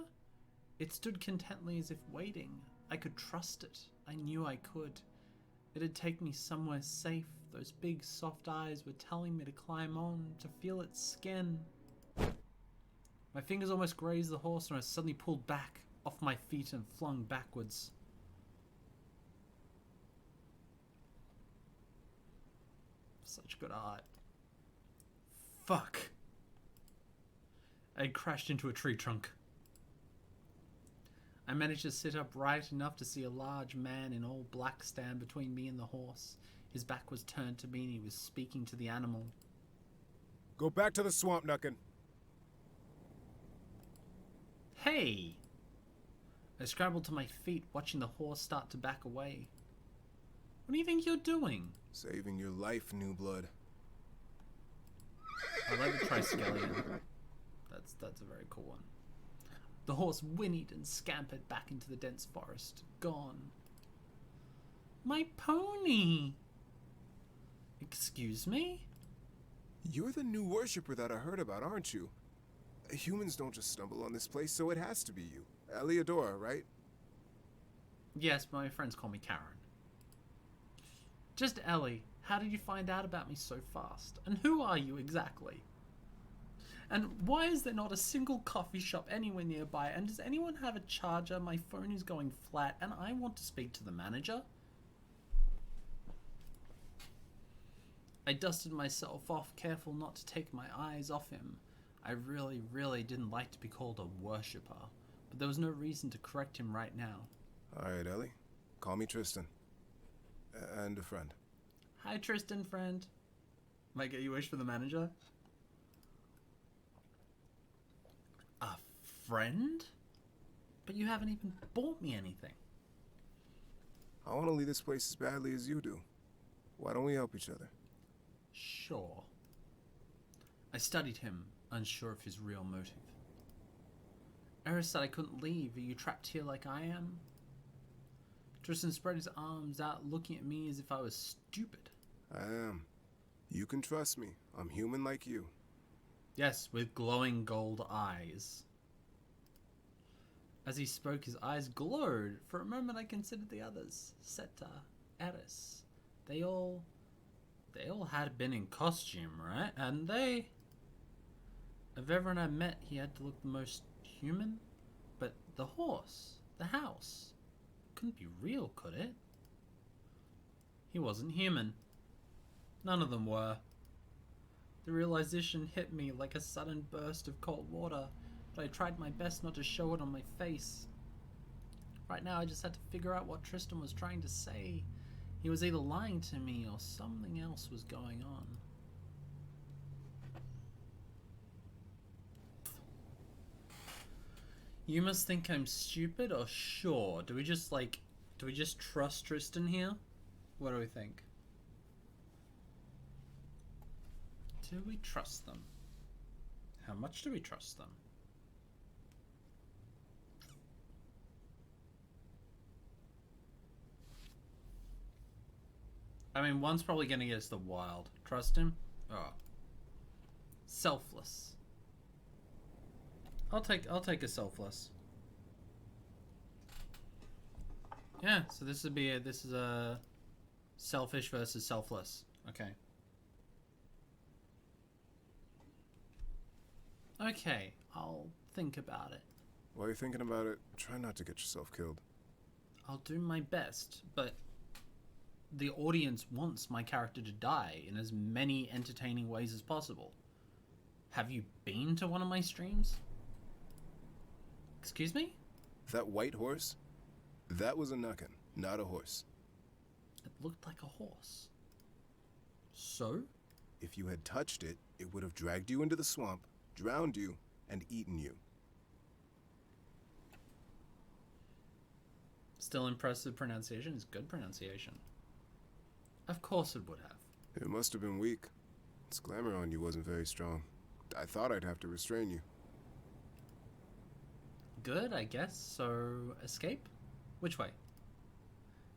It stood contently as if waiting. I could trust it. I knew I could. It'd take me somewhere safe. Those big soft eyes were telling me to climb on, to feel its skin. My fingers almost grazed the horse and I was suddenly pulled back, off my feet and flung backwards. Such good art. Fuck. I crashed into a tree trunk. I managed to sit upright enough to see a large man in all black stand between me and the horse. His back was turned to me and he was speaking to the animal. Go back to the swamp, Nuckin. Hey! I scrambled to my feet, watching the horse start to back away. What do you think you're doing? Saving your life, new blood. I like the Triskelion. That's a very cool one. The horse whinnied and scampered back into the dense forest. Gone. My pony! Excuse me? You're the new worshipper that I heard about, aren't you? Humans don't just stumble on this place, so it has to be you. Eliodora, right? Yes, but my friends call me Karen. Just Ellie, how did you find out about me so fast? And who are you exactly? And why is there not a single coffee shop anywhere nearby? And does anyone have a charger? My phone is going flat and I want to speak to the manager. I dusted myself off, careful not to take my eyes off him. I really didn't like to be called a worshipper, but there was no reason to correct him right now. Alright, Ellie. Call me Tristan. And a friend. Hi, Tristan, friend. Might get you a wish for the manager? A friend? But you haven't even bought me anything. I want to leave this place as badly as you do. Why don't we help each other? Sure. I studied him, unsure of his real motive. Eris said I couldn't leave. Are you trapped here like I am? Tristan spread his arms out, looking at me as if I was stupid. I am. You can trust me. I'm human like you. Yes, with glowing gold eyes. As he spoke, his eyes glowed. For a moment I considered the others. Seta, Eris. They all had been in costume, right? Hadn't they? Of everyone I met, he had to look the most human. But the horse, the house, couldn't be real, could it? He wasn't human. None of them were. The realization hit me like a sudden burst of cold water, but I tried my best not to show it on my face. Right now I just had to figure out what Tristan was trying to say. He was either lying to me or something else was going on. You must think I'm stupid, or sure? Do we just trust Tristan here? What do we think? Do we trust them? How much do we trust them? I mean, one's probably gonna get us the wild. Trust him? Oh. Selfless. I'll take a selfless. Yeah, so this is a selfish versus selfless. Okay. Okay, I'll think about it. While you're thinking about it, try not to get yourself killed. I'll do my best, but the audience wants my character to die in as many entertaining ways as possible. Have you been to one of my streams? Excuse me? That white horse? That was a Nuckin, not a horse. looked like a horse. So? If you had touched it, it would have dragged you into the swamp, drowned you, and eaten you. Still impressive pronunciation. It's good pronunciation. Of course it would have. It must have been weak. Its glamour on you wasn't very strong. I thought I'd have to restrain you. Good, I guess. So, escape? Which way?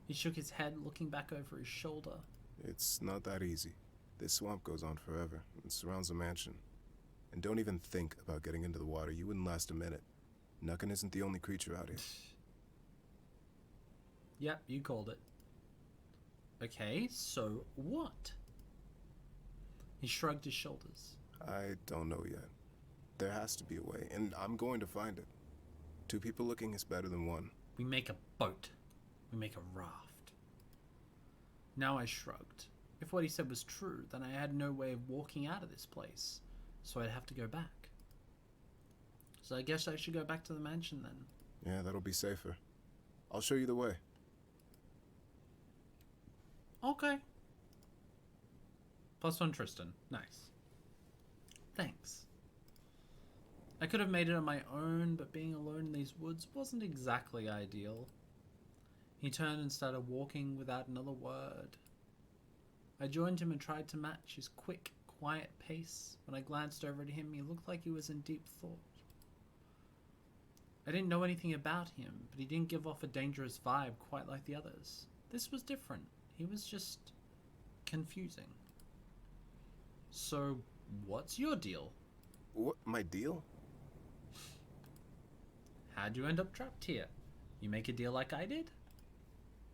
He shook his head, looking back over his shoulder. It's not that easy. This swamp goes on forever. It surrounds the mansion. And don't even think about getting into the water. You wouldn't last a minute. Nuckin isn't the only creature out here. Yep, you called it. Okay, so what? He shrugged his shoulders. I don't know yet. There has to be a way, and I'm going to find it. 2 people looking is better than 1. We make a boat. We make a raft. Now I shrugged. If what he said was true, then I had no way of walking out of this place, so I'd have to go back. So I guess I should go back to the mansion then. Yeah, that'll be safer. I'll show you the way. Okay. +1 Tristan. Nice. Thanks. I could have made it on my own, but being alone in these woods wasn't exactly ideal. He turned and started walking without another word. I joined him and tried to match his quick, quiet pace. When I glanced over at him, he looked like he was in deep thought. I didn't know anything about him, but he didn't give off a dangerous vibe quite like the others. This was different. He was just confusing. So, what's your deal? What, my deal? How'd you end up trapped here? You make a deal like I did?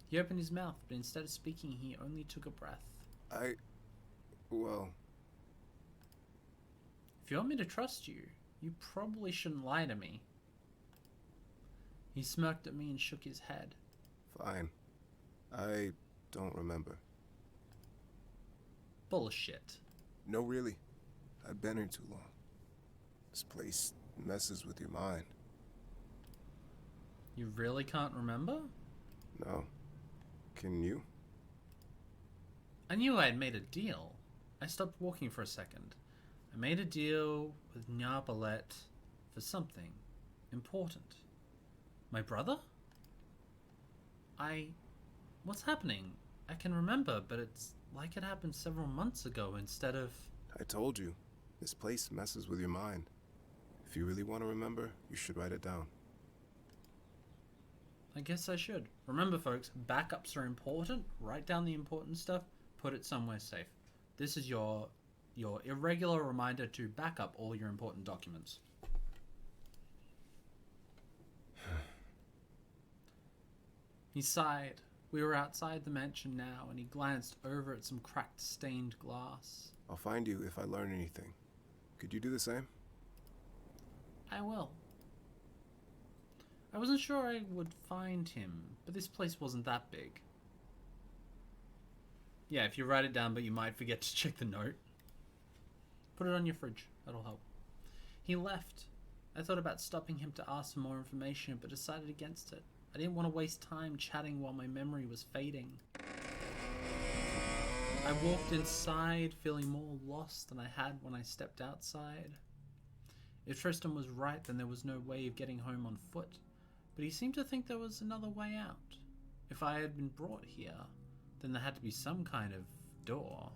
He opened his mouth, but instead of speaking, he only took a breath. Well... If you want me to trust you, you probably shouldn't lie to me. He smirked at me and shook his head. Fine. I don't remember. Bullshit. No, really. I've been here too long. This place messes with your mind. You really can't remember? No. Can you? I knew I had made a deal. I stopped walking for a second. I made a deal with Nyabalet for something important. My brother? What's happening? I can remember, but it's like it happened several months ago instead of... I told you. This place messes with your mind. If you really want to remember, you should write it down. I guess I should. Remember, folks, backups are important. Write down the important stuff. Put it somewhere safe. This is your irregular reminder to back up all your important documents. He sighed. We were outside the mansion now, and he glanced over at some cracked, stained glass. I'll find you if I learn anything. Could you do the same? I will. I wasn't sure I would find him, but this place wasn't that big. Yeah, if you write it down, but you might forget to check the note. Put it on your fridge. That'll help. He left. I thought about stopping him to ask for more information, but decided against it. I didn't want to waste time chatting while my memory was fading. I walked inside, feeling more lost than I had when I stepped outside. If Tristan was right, then there was no way of getting home on foot, but he seemed to think there was another way out. If I had been brought here, then there had to be some kind of door.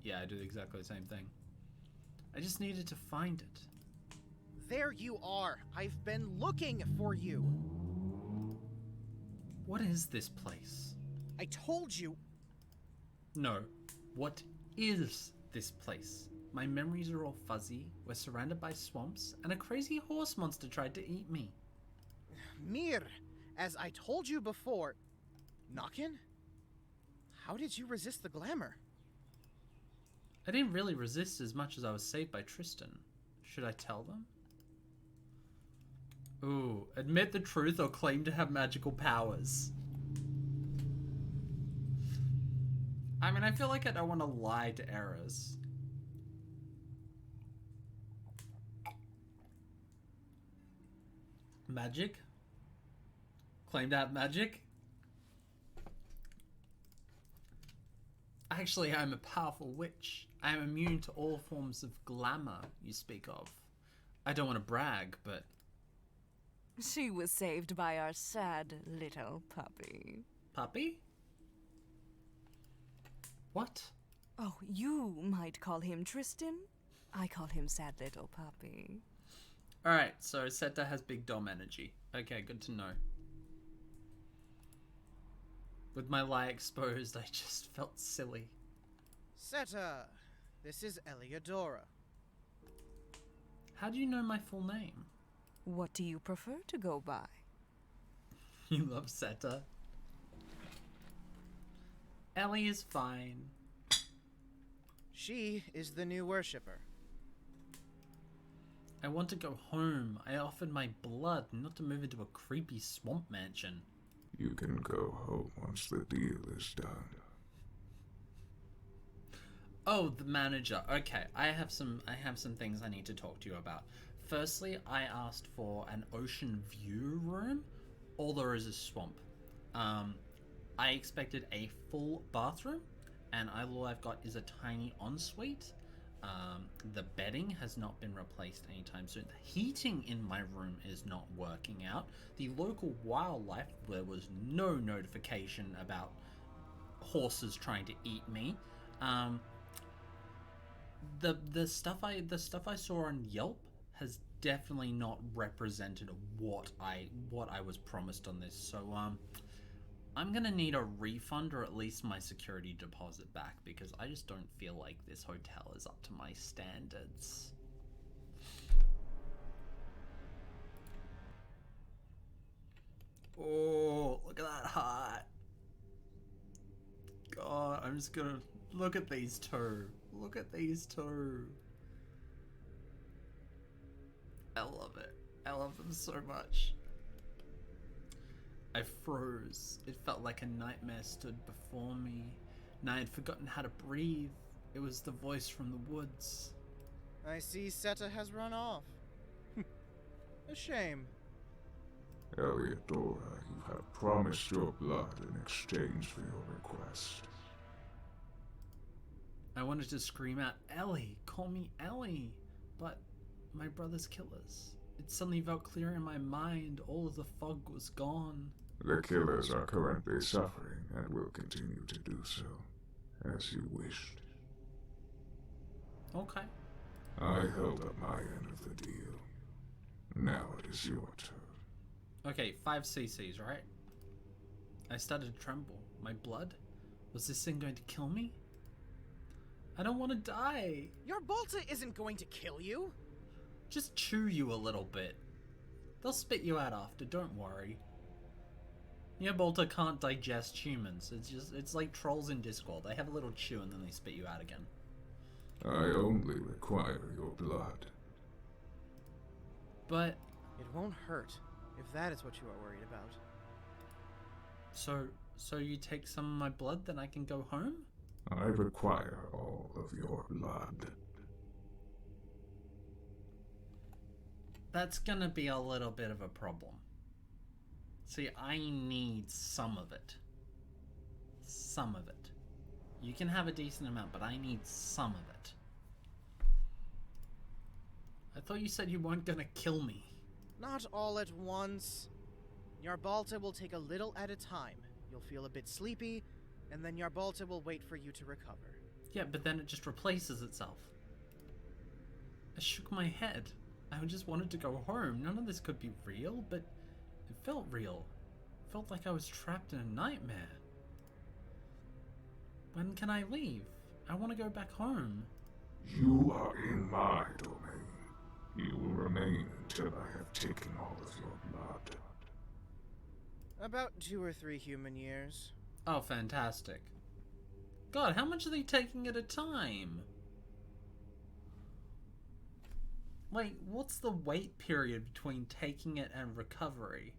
Yeah, I do exactly the same thing. I just needed to find it. There you are. I've been looking for you. What is this place? I told you. No. What is this place? My memories are all fuzzy. We're surrounded by swamps, and a crazy horse monster tried to eat me. Mir, as I told you before, Knockin'? How did you resist the glamour? I didn't really resist as much as I was saved by Tristan. Should I tell them? Ooh, admit the truth or claim to have magical powers. I mean, I feel like I don't want to lie to Eris. Magic? Claim to have magic? Actually, I'm a powerful witch. I am immune to all forms of glamour you speak of. I don't want to brag, but She was saved by our sad little puppy. puppy? What? Oh, you might call him Tristan. I call him sad little puppy. Alright, so Seta has big dom energy. Okay, good to know. With my lie exposed, I just felt silly. Seta, this is Eliodora. How do you know my full name? What do you prefer to go by? You love Seta. Ellie is fine. She is the new worshipper. I want to go home. I offered my blood not to move into a creepy swamp mansion. You can go home once the deal is done. Oh, the manager. Okay, I have some things I need to talk to you about. Firstly, I asked for an ocean view room. All there is swamp. I expected a full bathroom, and all I've got is a tiny ensuite. The bedding has not been replaced anytime soon. The heating in my room is not working out. The local wildlife, there was no notification about horses trying to eat me. The stuff I saw on Yelp has definitely not represented what I was promised on this. So I'm gonna need a refund or at least my security deposit back because I just don't feel like this hotel is up to my standards. Oh, look at that heart. God, I'm just gonna look at these two. Look at these two. I love it. I love them so much. I froze. It felt like a nightmare stood before me, and I had forgotten how to breathe. It was the voice from the woods. I see Seta has run off. A shame. Eliodora, you have promised your blood in exchange for your request. I wanted to scream out, Ellie, call me Ellie, but my brother's killers. It suddenly felt clear in my mind. All of the fog was gone. The killers are currently suffering and will continue to do so, as you wished. Okay. I held up my end of the deal. Now it is your turn. Okay, 5 cc's, right? I started to tremble. My blood? Was this thing going to kill me? I don't want to die. Your Balta isn't going to kill you. Just chew you a little bit. They'll spit you out after, don't worry. Your Bolter can't digest humans. It's like trolls in Discord. They have a little chew and then they spit you out again. I only require your blood. But It won't hurt, if that is what you are worried about. so you take some of my blood, then I can go home? I require all of your blood. That's gonna be a little bit of a problem. See, I need some of it. Some of it. You can have a decent amount, but I need some of it. I thought you said you weren't gonna kill me. Not all at once. Your Balta will take a little at a time. You'll feel a bit sleepy, and then your Balta will wait for you to recover. Yeah, but then it just replaces itself. I shook my head. I just wanted to go home. None of this could be real, but it felt real. It felt like I was trapped in a nightmare. When can I leave? I want to go back home. You are in my domain. You will remain until I have taken all of your blood. About 2 or 3 human years. Oh, fantastic. God, how much are they taking at a time? Like, what's the wait period between taking it and recovery?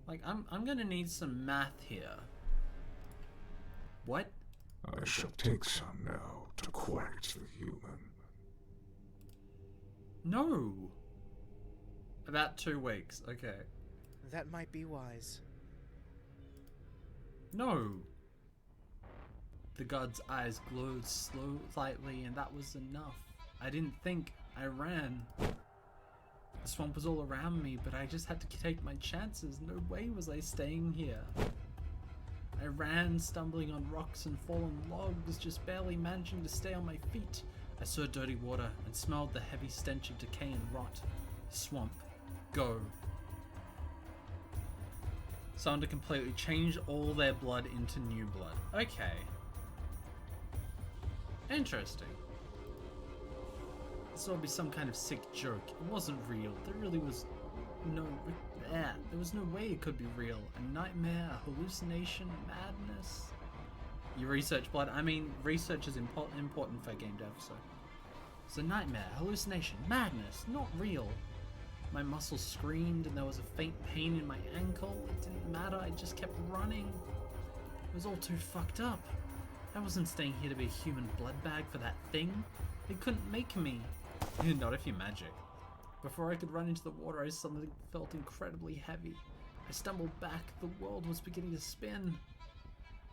Like, I'm gonna need some math here. What? I shall take some now to quiet the human. No. About 2 weeks, okay. That might be wise. No. The god's eyes glowed slightly, and that was enough. I didn't think. I ran. The swamp was all around me, but I just had to take my chances. No way was I staying here. I ran, stumbling on rocks and fallen logs, just barely managing to stay on my feet. I saw dirty water and smelled the heavy stench of decay and rot. Swamp. Go. Someone to completely change all their blood into new blood. Okay. Interesting. This ought to be some kind of sick joke. It wasn't real. There really was no... There was no way it could be real. A nightmare, a hallucination, madness. You research blood. I mean, research is important for game dev, so... It's a nightmare, hallucination, madness, not real. My muscles screamed and there was a faint pain in my ankle. It didn't matter, I just kept running. It was all too fucked up. I wasn't staying here to be a human blood bag for that thing. They couldn't make me. Not if you're magic. Before I could run into the water, I suddenly felt incredibly heavy. I stumbled back, the world was beginning to spin.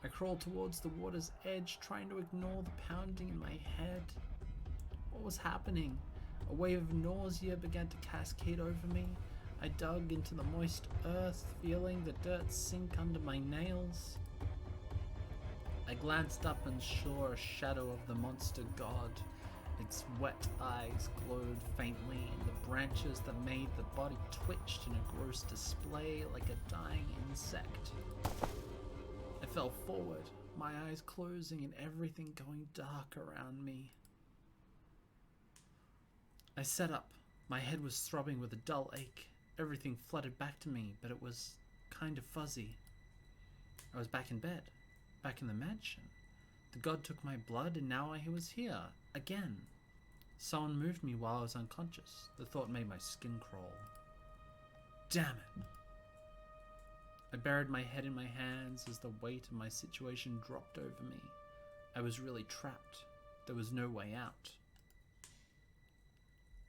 I crawled towards the water's edge, trying to ignore the pounding in my head. What was happening? A wave of nausea began to cascade over me. I dug into the moist earth, feeling the dirt sink under my nails. I glanced up and saw a shadow of the monster god. Its wet eyes glowed faintly, and the branches that made the body twitched in a gross display like a dying insect. I fell forward, my eyes closing and everything going dark around me. I sat up. My head was throbbing with a dull ache. Everything flooded back to me, but it was kind of fuzzy. I was back in bed, back in the mansion. The god took my blood, and now I was here, again. Someone moved me while I was unconscious. The thought made my skin crawl. Damn it! I buried my head in my hands as the weight of my situation dropped over me. I was really trapped. There was no way out.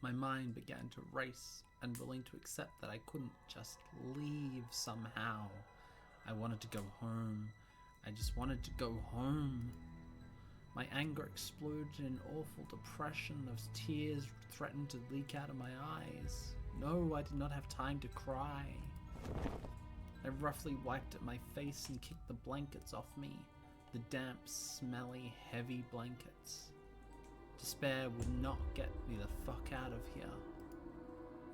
My mind began to race, unwilling to accept that I couldn't just leave somehow. I wanted to go home. I just wanted to go home. My anger exploded in an awful depression as tears threatened to leak out of my eyes. No, I did not have time to cry. I roughly wiped at my face and kicked the blankets off me. The damp, smelly, heavy blankets. Despair would not get me the fuck out of here.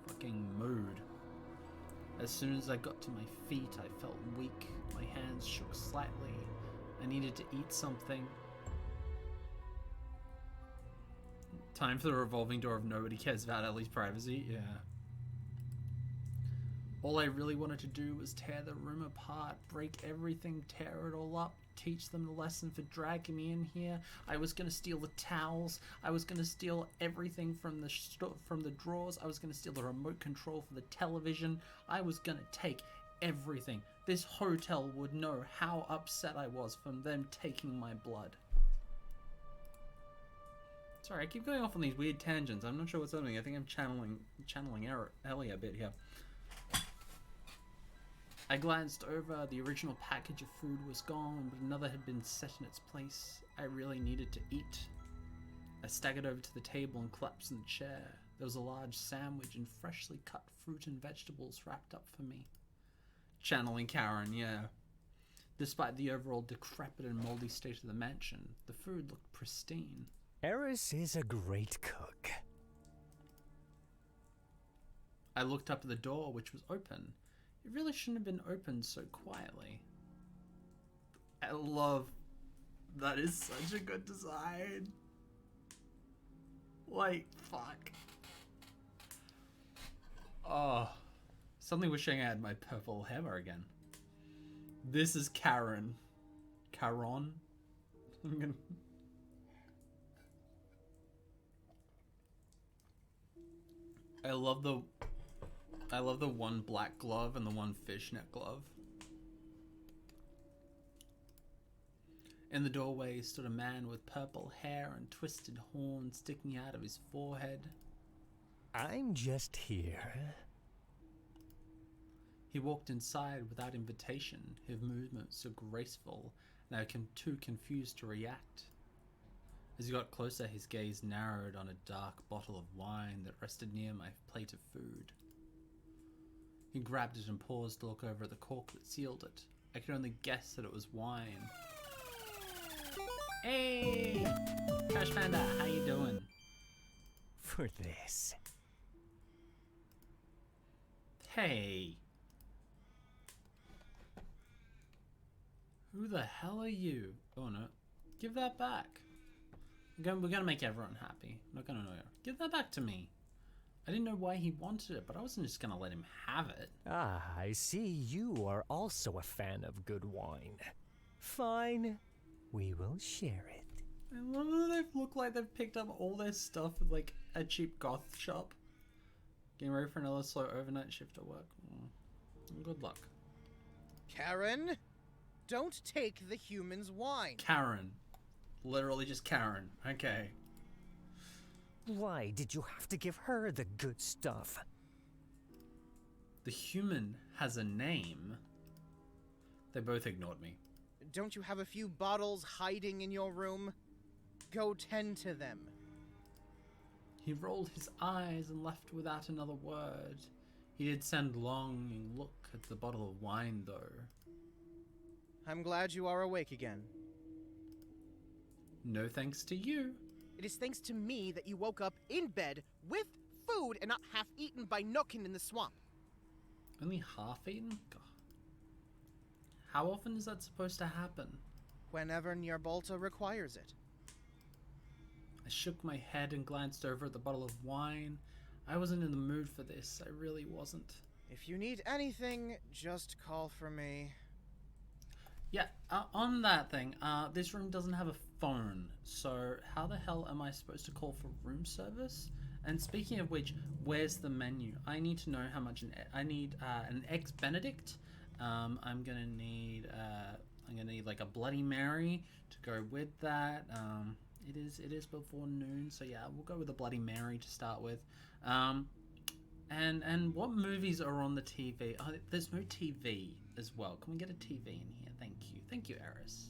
Fucking mood. As soon as I got to my feet, I felt weak. My hands shook slightly. I needed to eat something. Time for the revolving door of nobody cares about Ellie's privacy. Yeah. All I really wanted to do was tear the room apart, break everything, tear it all up, teach them the lesson for dragging me in here. I was gonna steal the towels. I was gonna steal everything from the drawers. I was gonna steal the remote control for the television. I was gonna take everything. This hotel would know how upset I was from them taking my blood. Sorry, I keep going off on these weird tangents. I'm not sure what's happening. I think I'm channeling Ellie a bit here. I glanced over. The original package of food was gone, but another had been set in its place. I really needed to eat. I staggered over to the table and collapsed in the chair. There was a large sandwich and freshly cut fruit and vegetables wrapped up for me. Channeling Karen, yeah. Despite the overall decrepit and moldy state of the mansion, the food looked pristine. Eris is a great cook. I looked up at the door, which was open. It really shouldn't have been opened so quietly. I love... That is such a good design. Like, fuck. Oh. Suddenly wishing I had my purple hammer again. This is Karen. Caron? I'm gonna... I love the one black glove and the one fishnet glove. In the doorway stood a man with purple hair and twisted horns sticking out of his forehead. I'm just here. He walked inside without invitation, his movements so graceful and I was too confused to react. As he got closer, his gaze narrowed on a dark bottle of wine that rested near my plate of food. He grabbed it and paused to look over at the cork that sealed it. I could only guess that it was wine. Hey! Crash Panda, how you doing? For this. Hey! Who the hell are you? Oh no. Give that back. We're gonna make everyone happy. I'm not gonna annoy her. Give that back to me. I didn't know why he wanted it, but I wasn't just gonna let him have it. Ah, I see you are also a fan of good wine. Fine, we will share it. I love that they look like they've picked up all their stuff at like a cheap goth shop. Getting ready for another slow overnight shift at work. Good luck. Karen, don't take the human's wine. Karen. Literally just Karen. Okay. Why did you have to give her the good stuff? The human has a name. They both ignored me. Don't you have a few bottles hiding in your room? Go tend to them. He rolled his eyes and left without another word. He did send a longing look at the bottle of wine, though. I'm glad you are awake again. No thanks to you. It is thanks to me that you woke up in bed with food and not half-eaten by Nookin in the swamp. Only half-eaten? God. How often is that supposed to happen? Whenever Nyarbalta requires it. I shook my head and glanced over at the bottle of wine. I wasn't in the mood for this. I really wasn't. If you need anything, just call for me. Yeah, on that thing, this room doesn't have a phone, so how the hell am I supposed to call for room service? And speaking of which, where's the menu? I need to know how much I need an eggs Benedict. I'm gonna need like a Bloody Mary to go with that. It is before noon, so yeah, we'll go with a Bloody Mary to start with. And what movies are on the TV? Oh, there's no TV as well. Can we get a TV in here? Thank you, Eris.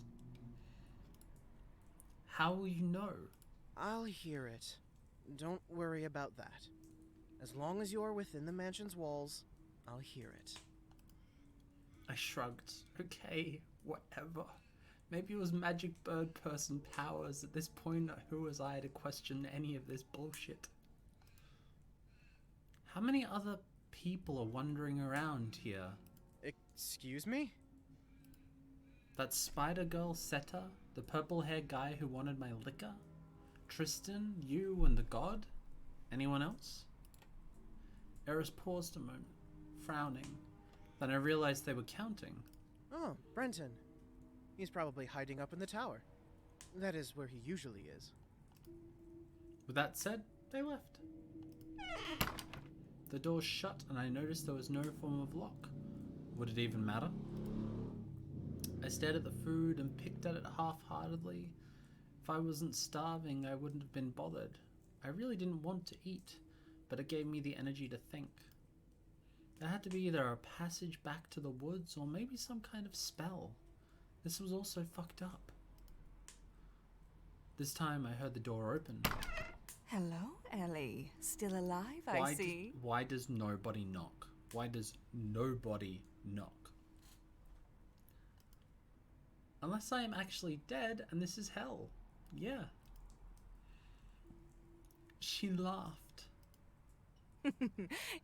How will you know? I'll hear it. Don't worry about that. As long as you're within the mansion's walls, I'll hear it. I shrugged. Okay, whatever. Maybe it was magic bird person powers. At this point, who was I to question any of this bullshit? How many other people are wandering around here? Excuse me? That spider girl Seta? The purple-haired guy who wanted my liquor? Tristan? You and the god? Anyone else? Eris paused a moment, frowning. Then I realized they were counting. Oh, Brenton. He's probably hiding up in the tower. That is where he usually is. With that said, they left. The door shut and I noticed there was no form of lock. Would it even matter? I stared at the food and picked at it half-heartedly. If I wasn't starving, I wouldn't have been bothered. I really didn't want to eat, but it gave me the energy to think. There had to be either a passage back to the woods or maybe some kind of spell. This was also fucked up. This time I heard the door open. Hello, Ellie. Still alive, I see. Why does nobody knock? Why does nobody knock? Unless I am actually dead and this is hell. Yeah. She laughed.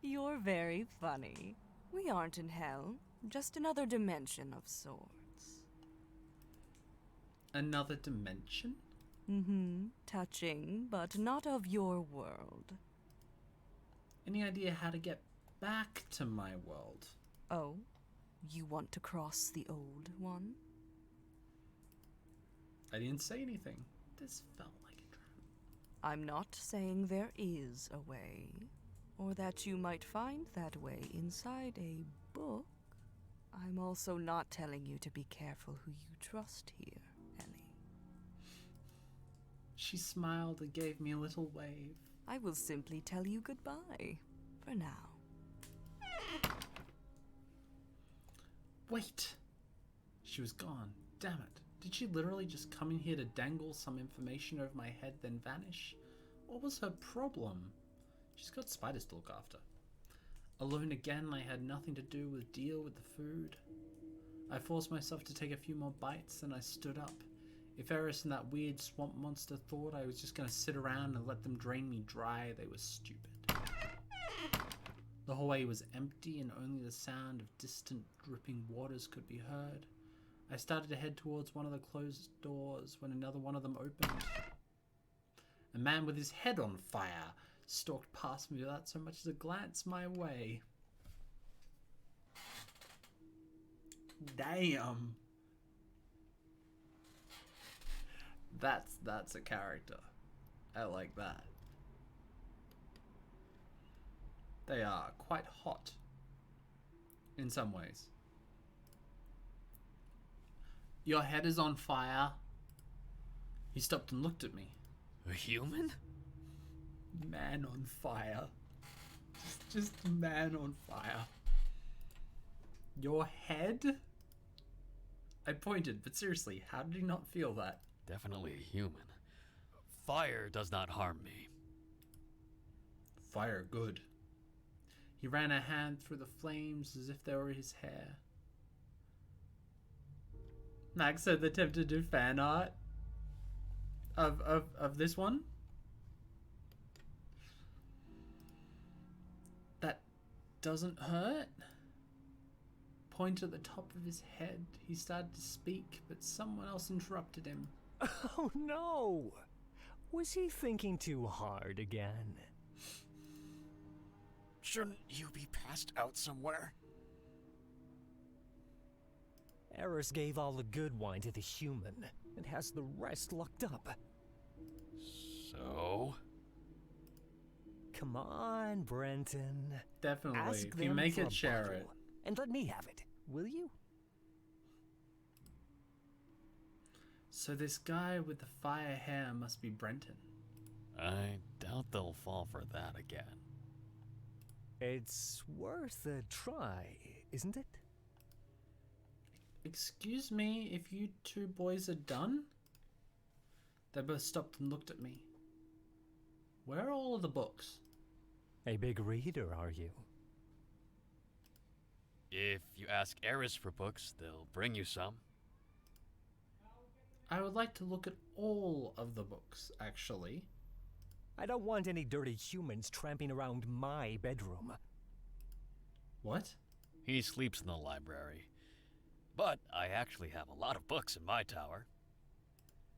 You're very funny. We aren't in hell, just another dimension of sorts. Another dimension? Mm-hmm. Touching, but not of your world. Any idea how to get back to my world? Oh? You want to cross the old one? I didn't say anything. This felt like a trap. I'm not saying there is a way, or that you might find that way inside a book. I'm also not telling you to be careful who you trust here, Ellie. She smiled and gave me a little wave. I will simply tell you goodbye, for now. Wait! She was gone. Damn it. Did she literally just come in here to dangle some information over my head then vanish? What was her problem? She's got spiders to look after. Alone again, I had nothing to do with deal with the food. I forced myself to take a few more bites, then I stood up. If Eris and that weird swamp monster thought I was just going to sit around and let them drain me dry, they were stupid. The hallway was empty and only the sound of distant dripping waters could be heard. I started to head towards one of the closed doors when another one of them opened. A man with his head on fire stalked past me without so much as a glance my way. Damn. That's a character. I like that. They are quite hot in some ways. Your head is on fire. He stopped and looked at me. A human? Man on fire. Just man on fire. Your head? I pointed, but seriously, how did he not feel that? Definitely a human. Fire does not harm me. Fire, good. He ran a hand through the flames as if they were his hair. Max said they attempted to do fan art of this one. That doesn't hurt. Point at the top of his head. He started to speak, but someone else interrupted him. Oh no! Was he thinking too hard again? Shouldn't you be passed out somewhere? Eris gave all the good wine to the human and has the rest locked up. So? Come on, Brenton. Definitely. Ask If you them make for it, a share bottle, it. and let me have it, will you? So this guy with the fire hair must be Brenton. I doubt they'll fall for that again. It's worth a try, isn't it? Excuse me, if you two boys are done? They both stopped and looked at me. Where are all of the books? A big reader, are you? If you ask Eris for books, they'll bring you some. I would like to look at all of the books, actually. I don't want any dirty humans tramping around my bedroom. What? He sleeps in the library. But I actually have a lot of books in my tower.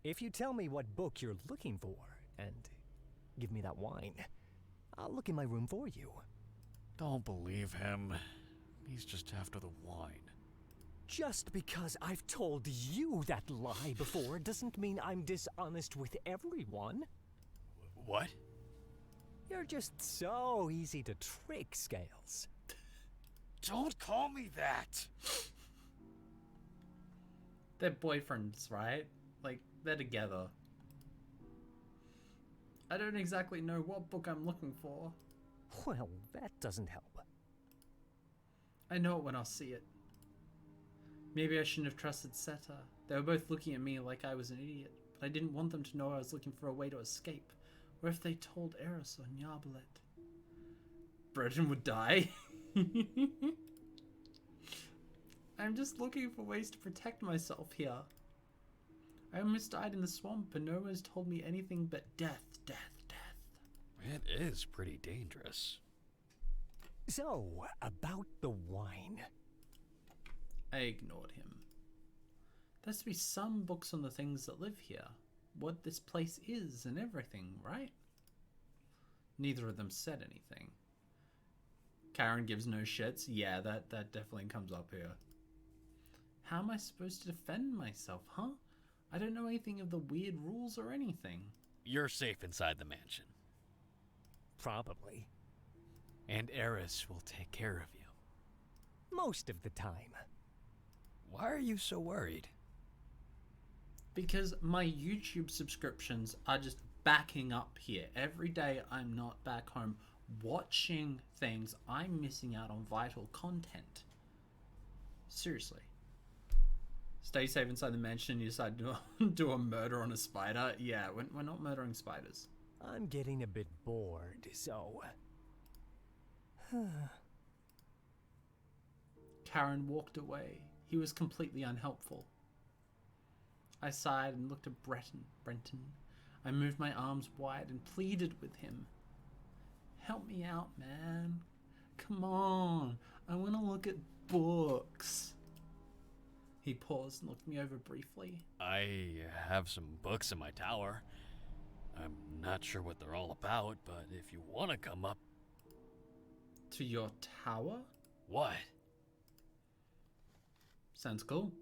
If you tell me what book you're looking for, and give me that wine, I'll look in my room for you. Don't believe him. He's just after the wine. Just because I've told you that lie before doesn't mean I'm dishonest with everyone. What? You're just so easy to trick, Scales. Don't call me that! They're boyfriends, right? Like, they're together. I don't exactly know what book I'm looking for. Well, that doesn't help. I know it when I'll see it. Maybe I shouldn't have trusted Seta. They were both looking at me like I was an idiot, but I didn't want them to know I was looking for a way to escape. What if they told Eris or Nyarbalet? Breton would die. I'm just looking for ways to protect myself here. I almost died in the swamp and no one's told me anything but death, death, death. It is pretty dangerous. So, about the wine. I ignored him. There's to be some books on the things that live here. What this place is and everything, right? Neither of them said anything. Karen gives no shits. Yeah, that definitely comes up here. How am I supposed to defend myself, huh? I don't know anything of the weird rules or anything. You're safe inside the mansion. Probably. And Eris will take care of you. Most of the time. Why are you so worried? Because my YouTube subscriptions are just backing up here. Every day I'm not back home watching things, I'm missing out on vital content. Seriously. Stay safe inside the mansion. You decide to do a murder on a spider. Yeah, we're not murdering spiders. I'm getting a bit bored, so... Karen walked away. He was completely unhelpful. I sighed and looked at Brenton. I moved my arms wide and pleaded with him. Help me out, man. Come on. I want to look at books. He paused and looked me over briefly. I have some books in my tower. I'm not sure what they're all about, but if you want to come up... To your tower? What? Sounds cool.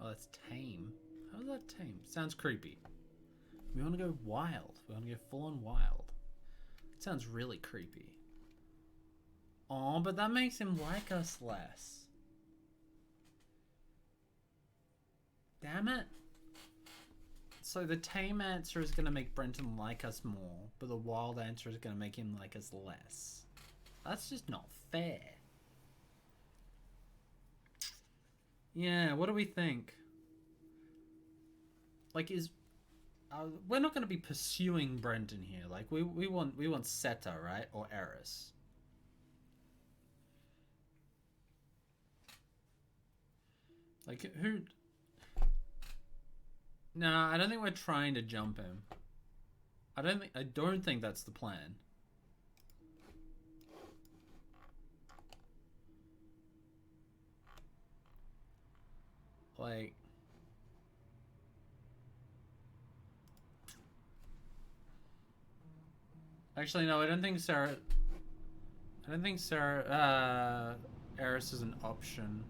Oh, that's tame. How's that tame? Sounds creepy. We want to go wild. We want to go full on wild. It sounds really creepy. Oh, but that makes him like us less. Damn it. So the tame answer is going to make Brenton like us more, but the wild answer is going to make him like us less. That's just not fair. Yeah, what do we think? Like, we're not going to be pursuing Brenton here. Like, we want Seta, right? Or Eris. Like, who... Nah, I don't think we're trying to jump him. I don't think that's the plan. Like... Actually, no, I don't think Eris is an option.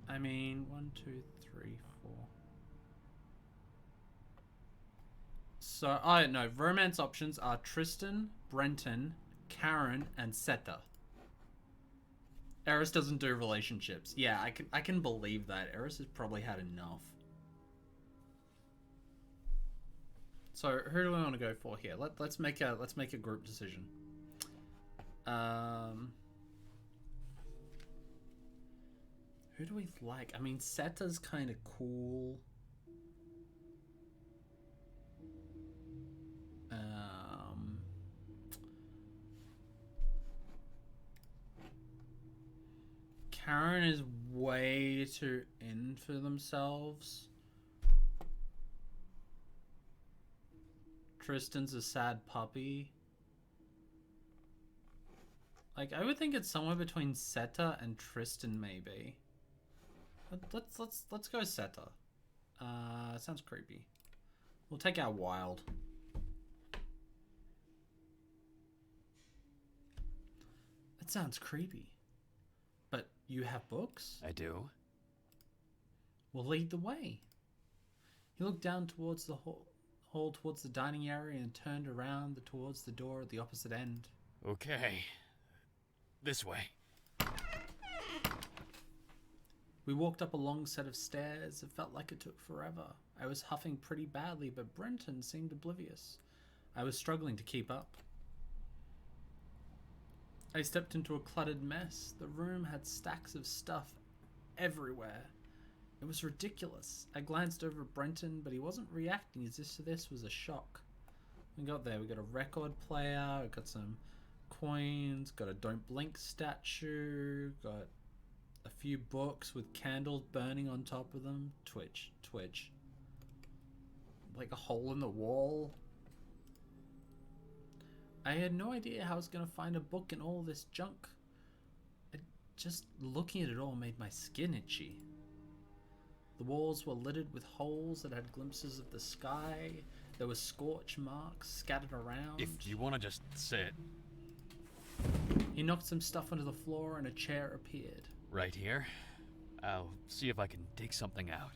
I mean, 1, 2, 3, 4. So, no, romance options are Tristan, Brenton, Karen, and Seta. Eris doesn't do relationships. Yeah, I can believe that. Eris has probably had enough. So who do we want to go for here? Let's make a group decision. Who do we like? I mean, Seta's kind of cool. Karen is way too in for themselves. Tristan's a sad puppy. Like, I would think it's somewhere between Seta and Tristan, maybe. Let's go Seta. Sounds creepy. We'll take our wild. That sounds creepy. But you have books? I do. Well, lead the way. He looked down towards the hall towards the dining area and turned around towards the door at the opposite end. Okay. This way. We walked up a long set of stairs. It felt like it took forever. I was huffing pretty badly, but Brenton seemed oblivious. I was struggling to keep up. I stepped into a cluttered mess. The room had stacks of stuff everywhere. It was ridiculous. I glanced over at Brenton, but he wasn't reacting as if this was a shock. We got there. We got a record player. We got some coins. Got a Don't Blink statue. Got a few books with candles burning on top of them. Twitch. Like a hole in the wall. I had no idea how I was going to find a book in all this junk. Just looking at it all made my skin itchy. The walls were littered with holes that had glimpses of the sky. There were scorch marks scattered around. If you want to just sit. He knocked some stuff onto the floor and a chair appeared. Right here. I'll see if I can dig something out.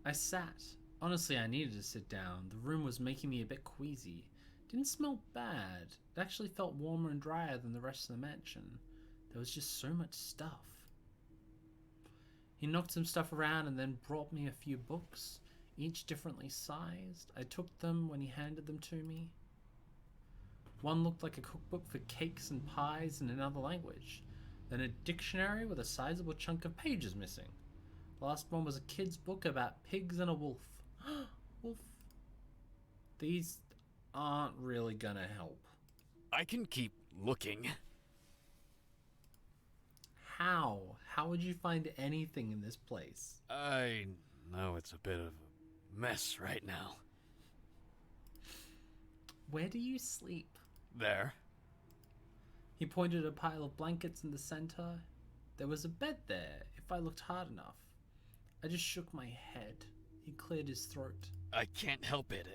I sat. Honestly, I needed to sit down. The room was making me a bit queasy. Didn't smell bad. It actually felt warmer and drier than the rest of the mansion. There was just so much stuff. He knocked some stuff around and then brought me a few books, each differently sized. I took them when he handed them to me. One looked like a cookbook for cakes and pies in another language. then a dictionary with a sizable chunk of pages missing. The last one was a kid's book about pigs and a wolf. Wolf. These aren't really gonna help. I can keep looking. How? How would you find anything in this place? I know it's a bit of a mess right now. Where do you sleep? There. He pointed at a pile of blankets in the center. There was a bed there, if I looked hard enough. I just shook my head. He cleared his throat. I can't help it.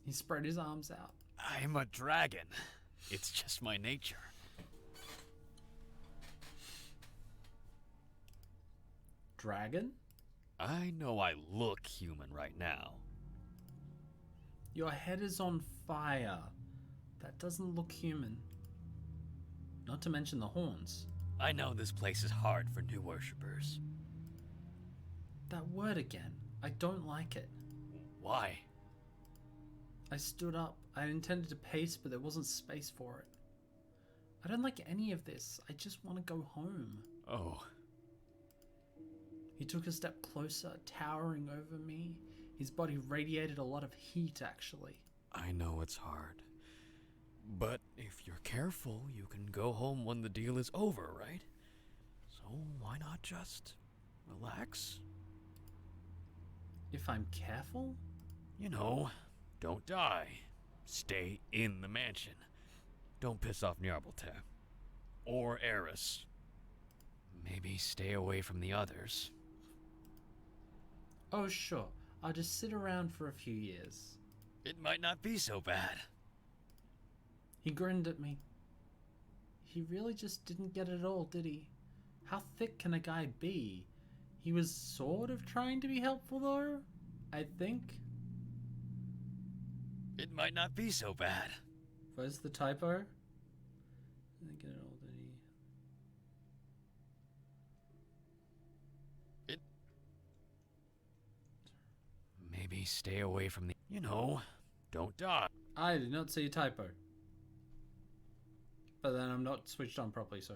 He spread his arms out. I'm a dragon. It's just my nature. Dragon? I know I look human right now. Your head is on fire. That doesn't look human. Not to mention the horns. I know this place is hard for new worshippers. That word again. I don't like it. Why? I stood up. I intended to pace, but there wasn't space for it. I don't like any of this. I just want to go home. Oh, He took a step closer, towering over me. His body radiated a lot of heat, actually. I know it's hard. But if you're careful, you can go home when the deal is over, right? So why not just relax? If I'm careful? You know, don't die. Stay in the mansion. Don't piss off Nyarbalta. Or Eris. Maybe stay away from the others. Oh, sure. I'll just sit around for a few years. It might not be so bad. He grinned at me. He really just didn't get it at all, did he? How thick can a guy be? He was sort of trying to be helpful, though, I think. It might not be so bad. Was the typo? Didn't get it all, did he? Maybe stay away from the... You know, don't die. I did not see a typo. But then I'm not switched on properly, so.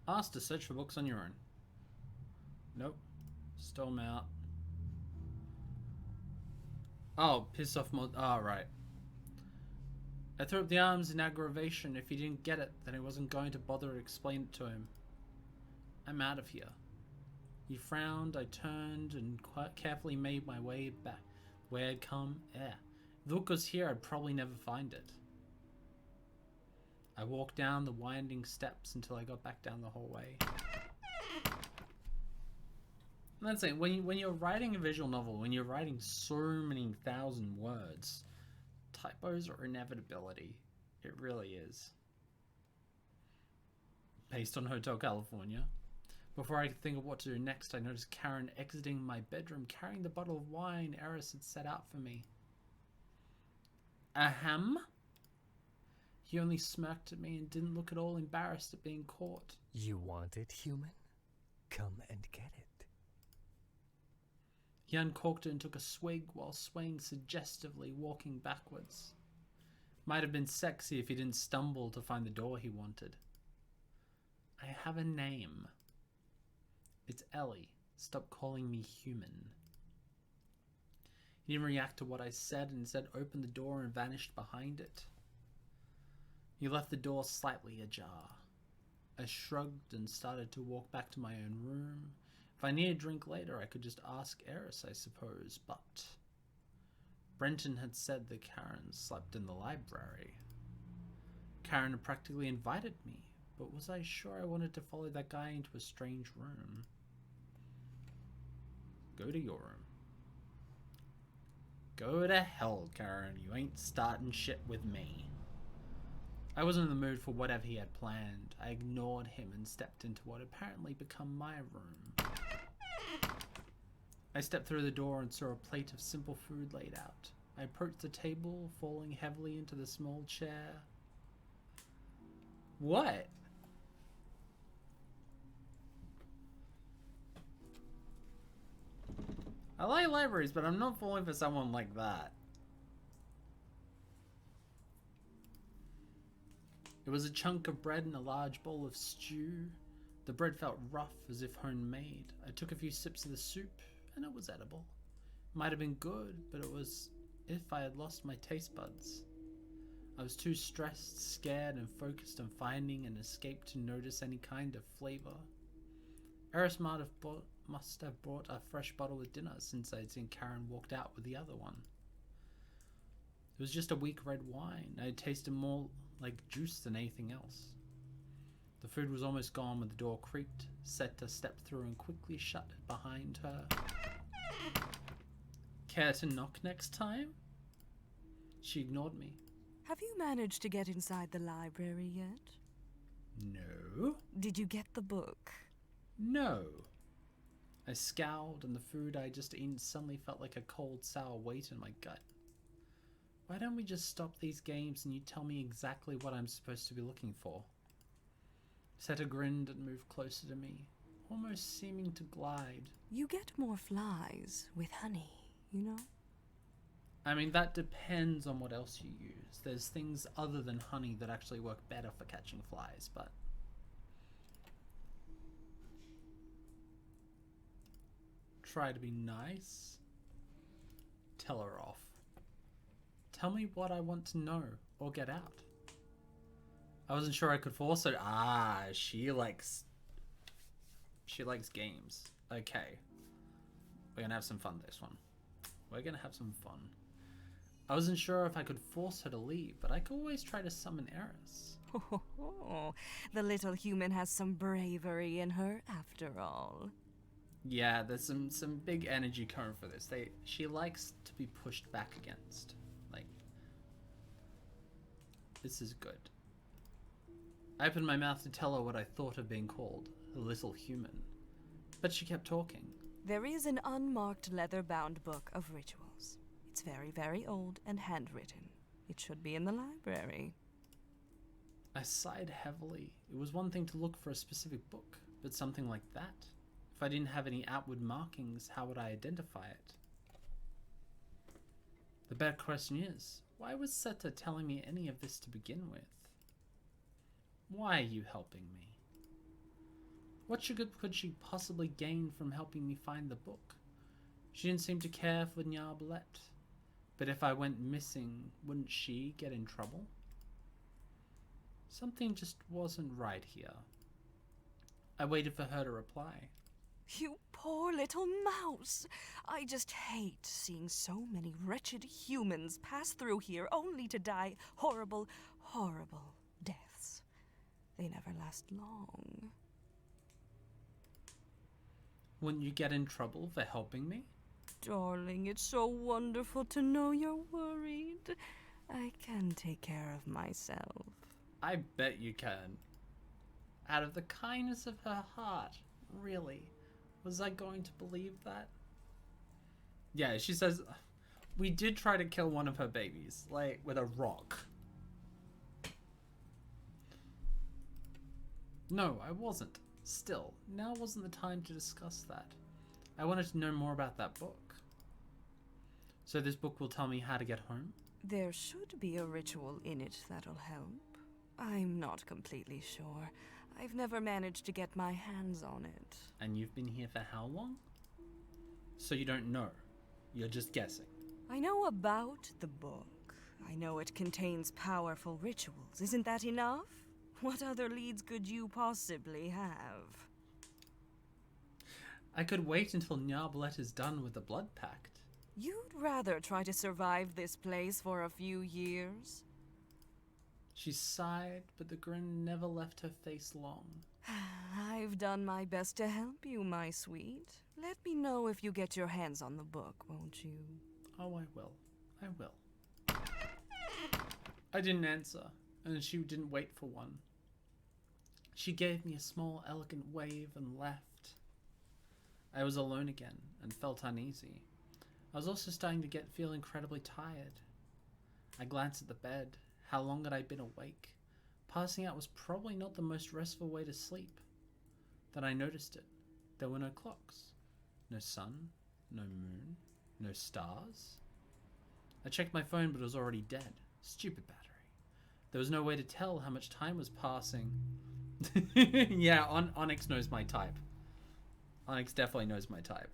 Asked to search for books on your own. Nope. Storm out. Oh, piss off more. Oh, right. I threw up the arms in aggravation. If he didn't get it, then I wasn't going to bother to explain it to him. I'm out of here. He frowned. I turned and quite carefully made my way back where I'd come. If the book was here, I'd probably never find it. I walked down the winding steps until I got back down the hallway. And that's it. When you're writing a visual novel, when you're writing so many thousand words, typos are inevitability. It really is. Based on Hotel California. Before I could think of what to do next, I noticed Karen exiting my bedroom carrying the bottle of wine Eris had set out for me. Ahem? He only smirked at me and didn't look at all embarrassed at being caught. You want it, human? Come and get it. He uncorked it and took a swig while swaying suggestively, walking backwards. Might have been sexy if he didn't stumble to find the door he wanted. I have a name. It's Ellie. Stop calling me human. He didn't react to what I said and instead opened the door and vanished behind it. He left the door slightly ajar. I shrugged and started to walk back to my own room. If I needed a drink later, I could just ask Eris, I suppose, but Brenton had said that Karen slept in the library. Karen had practically invited me, but was I sure I wanted to follow that guy into a strange room? Go to your room. Go to hell, Karen. You ain't starting shit with me. I wasn't in the mood for whatever he had planned. I ignored him and stepped into what had apparently become my room. I stepped through the door and saw a plate of simple food laid out. I approached the table, falling heavily into the small chair. What? I like libraries, but I'm not falling for someone like that. It was a chunk of bread and a large bowl of stew. The bread felt rough, as if homemade. I took a few sips of the soup, and it was edible. Might have been good, but it was if I had lost my taste buds. I was too stressed, scared, and focused on finding an escape to notice any kind of flavor. Eris must have brought a fresh bottle with dinner, since I had seen Karen walked out with the other one. It was just a weak red wine. I had tasted more like juice than anything else. The food was almost gone when the door creaked. Seta stepped through and quickly shut it behind her. Care to knock next time? She ignored me. Have you managed to get inside the library yet? No. Did you get the book? No. I scowled, and the food I had just eaten suddenly felt like a cold, sour weight in my gut. Why don't we just stop these games and you tell me exactly what I'm supposed to be looking for? Seta grinned and moved closer to me, almost seeming to glide. You get more flies with honey, you know? I mean, that depends on what else you use. There's things other than honey that actually work better for catching flies, but... Try to be nice. Tell her off. Tell me what I want to know, or get out. I wasn't sure I could force her. Ah, she likes games. Okay. We're gonna have some fun this one. We're gonna have some fun. I wasn't sure if I could force her to leave, but I could always try to summon Eris. Oh, the little human has some bravery in her after all. Yeah, there's some big energy coming for this. She likes to be pushed back against. Like, this is good. I opened my mouth to tell her what I thought of being called a little human, but she kept talking. There is an unmarked leather-bound book of rituals. It's very, very old and handwritten. It should be in the library. I sighed heavily. It was one thing to look for a specific book, but something like that? If I didn't have any outward markings, how would I identify it? The better question is, why was Seta telling me any of this to begin with? Why are you helping me? What good could she possibly gain from helping me find the book? She didn't seem to care for Nyarbalette. But if I went missing, wouldn't she get in trouble? Something just wasn't right here. I waited for her to reply. You poor little mouse! I just hate seeing so many wretched humans pass through here only to die horrible, horrible deaths. They never last long. Wouldn't you get in trouble for helping me? Darling, it's so wonderful to know you're worried. I can take care of myself. I bet you can. Out of the kindness of her heart. Really? Was I going to believe that? Yeah, she says, we did try to kill one of her babies, like, with a rock. No, I wasn't. Still, now wasn't the time to discuss that. I wanted to know more about that book. So this book will tell me how to get home? There should be a ritual in it that'll help. I'm not completely sure. I've never managed to get my hands on it. And you've been here for how long? So you don't know. You're just guessing. I know about the book. I know it contains powerful rituals. Isn't that enough? What other leads could you possibly have? I could wait until Nyarbalette is done with the blood pact. You'd rather try to survive this place for a few years? She sighed, but the grin never left her face long. I've done my best to help you, my sweet. Let me know if you get your hands on the book, won't you? Oh, I will. I will. I didn't answer, and she didn't wait for one. She gave me a small, elegant wave and left. I was alone again and felt uneasy. I was also starting to feel incredibly tired. I glanced at the bed. How long had I been awake? Passing out was probably not the most restful way to sleep. Then I noticed it. There were no clocks. No sun. No moon. No stars. I checked my phone, but it was already dead. Stupid battery. There was no way to tell how much time was passing. Yeah, Onyx knows my type. Onyx definitely knows my type.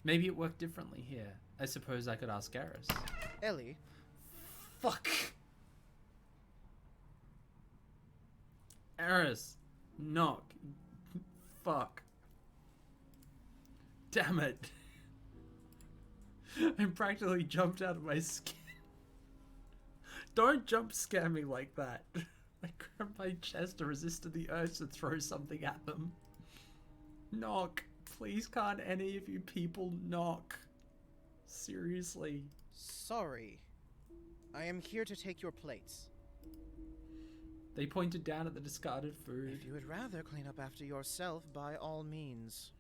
Maybe it worked differently here. I suppose I could ask Garrus. Ellie, Fuck. Eris. Knock. Fuck. Damn it. I practically jumped out of my skin. Don't jump scare me like that. I grabbed my chest to resist the urge to throw something at them. Knock. Please can't any of you people knock. Seriously. sorry. I am here to take your plates. They pointed down at the discarded food. If you would rather clean up after yourself, by all means.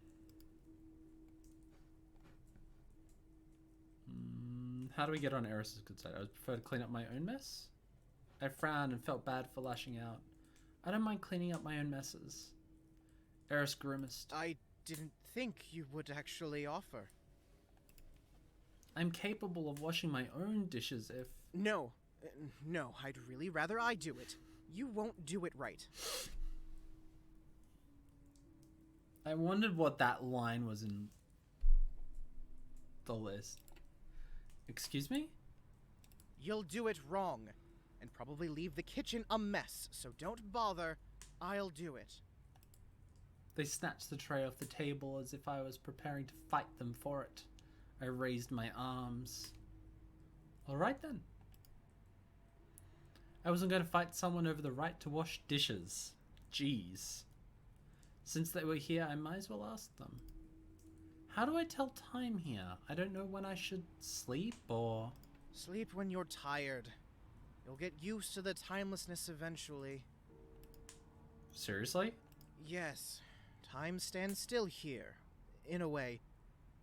How do we get on Eris's good side? I would prefer to clean up my own mess. I frowned and felt bad for lashing out. I don't mind cleaning up my own messes. Eris grimaced. I didn't think you would actually offer. I'm capable of washing my own dishes if... No. No, I'd really rather I do it. You won't do it right. I wondered what that line was in the list. Excuse me? You'll do it wrong, and probably leave the kitchen a mess, so don't bother. I'll do it. They snatched the tray off the table as if I was preparing to fight them for it. I raised my arms. Alright then. I wasn't going to fight someone over the right to wash dishes. Jeez. Since they were here, I might as well ask them. How do I tell time here? I don't know when I should sleep or... Sleep when you're tired. You'll get used to the timelessness eventually. Seriously? Yes. Time stands still here. In a way.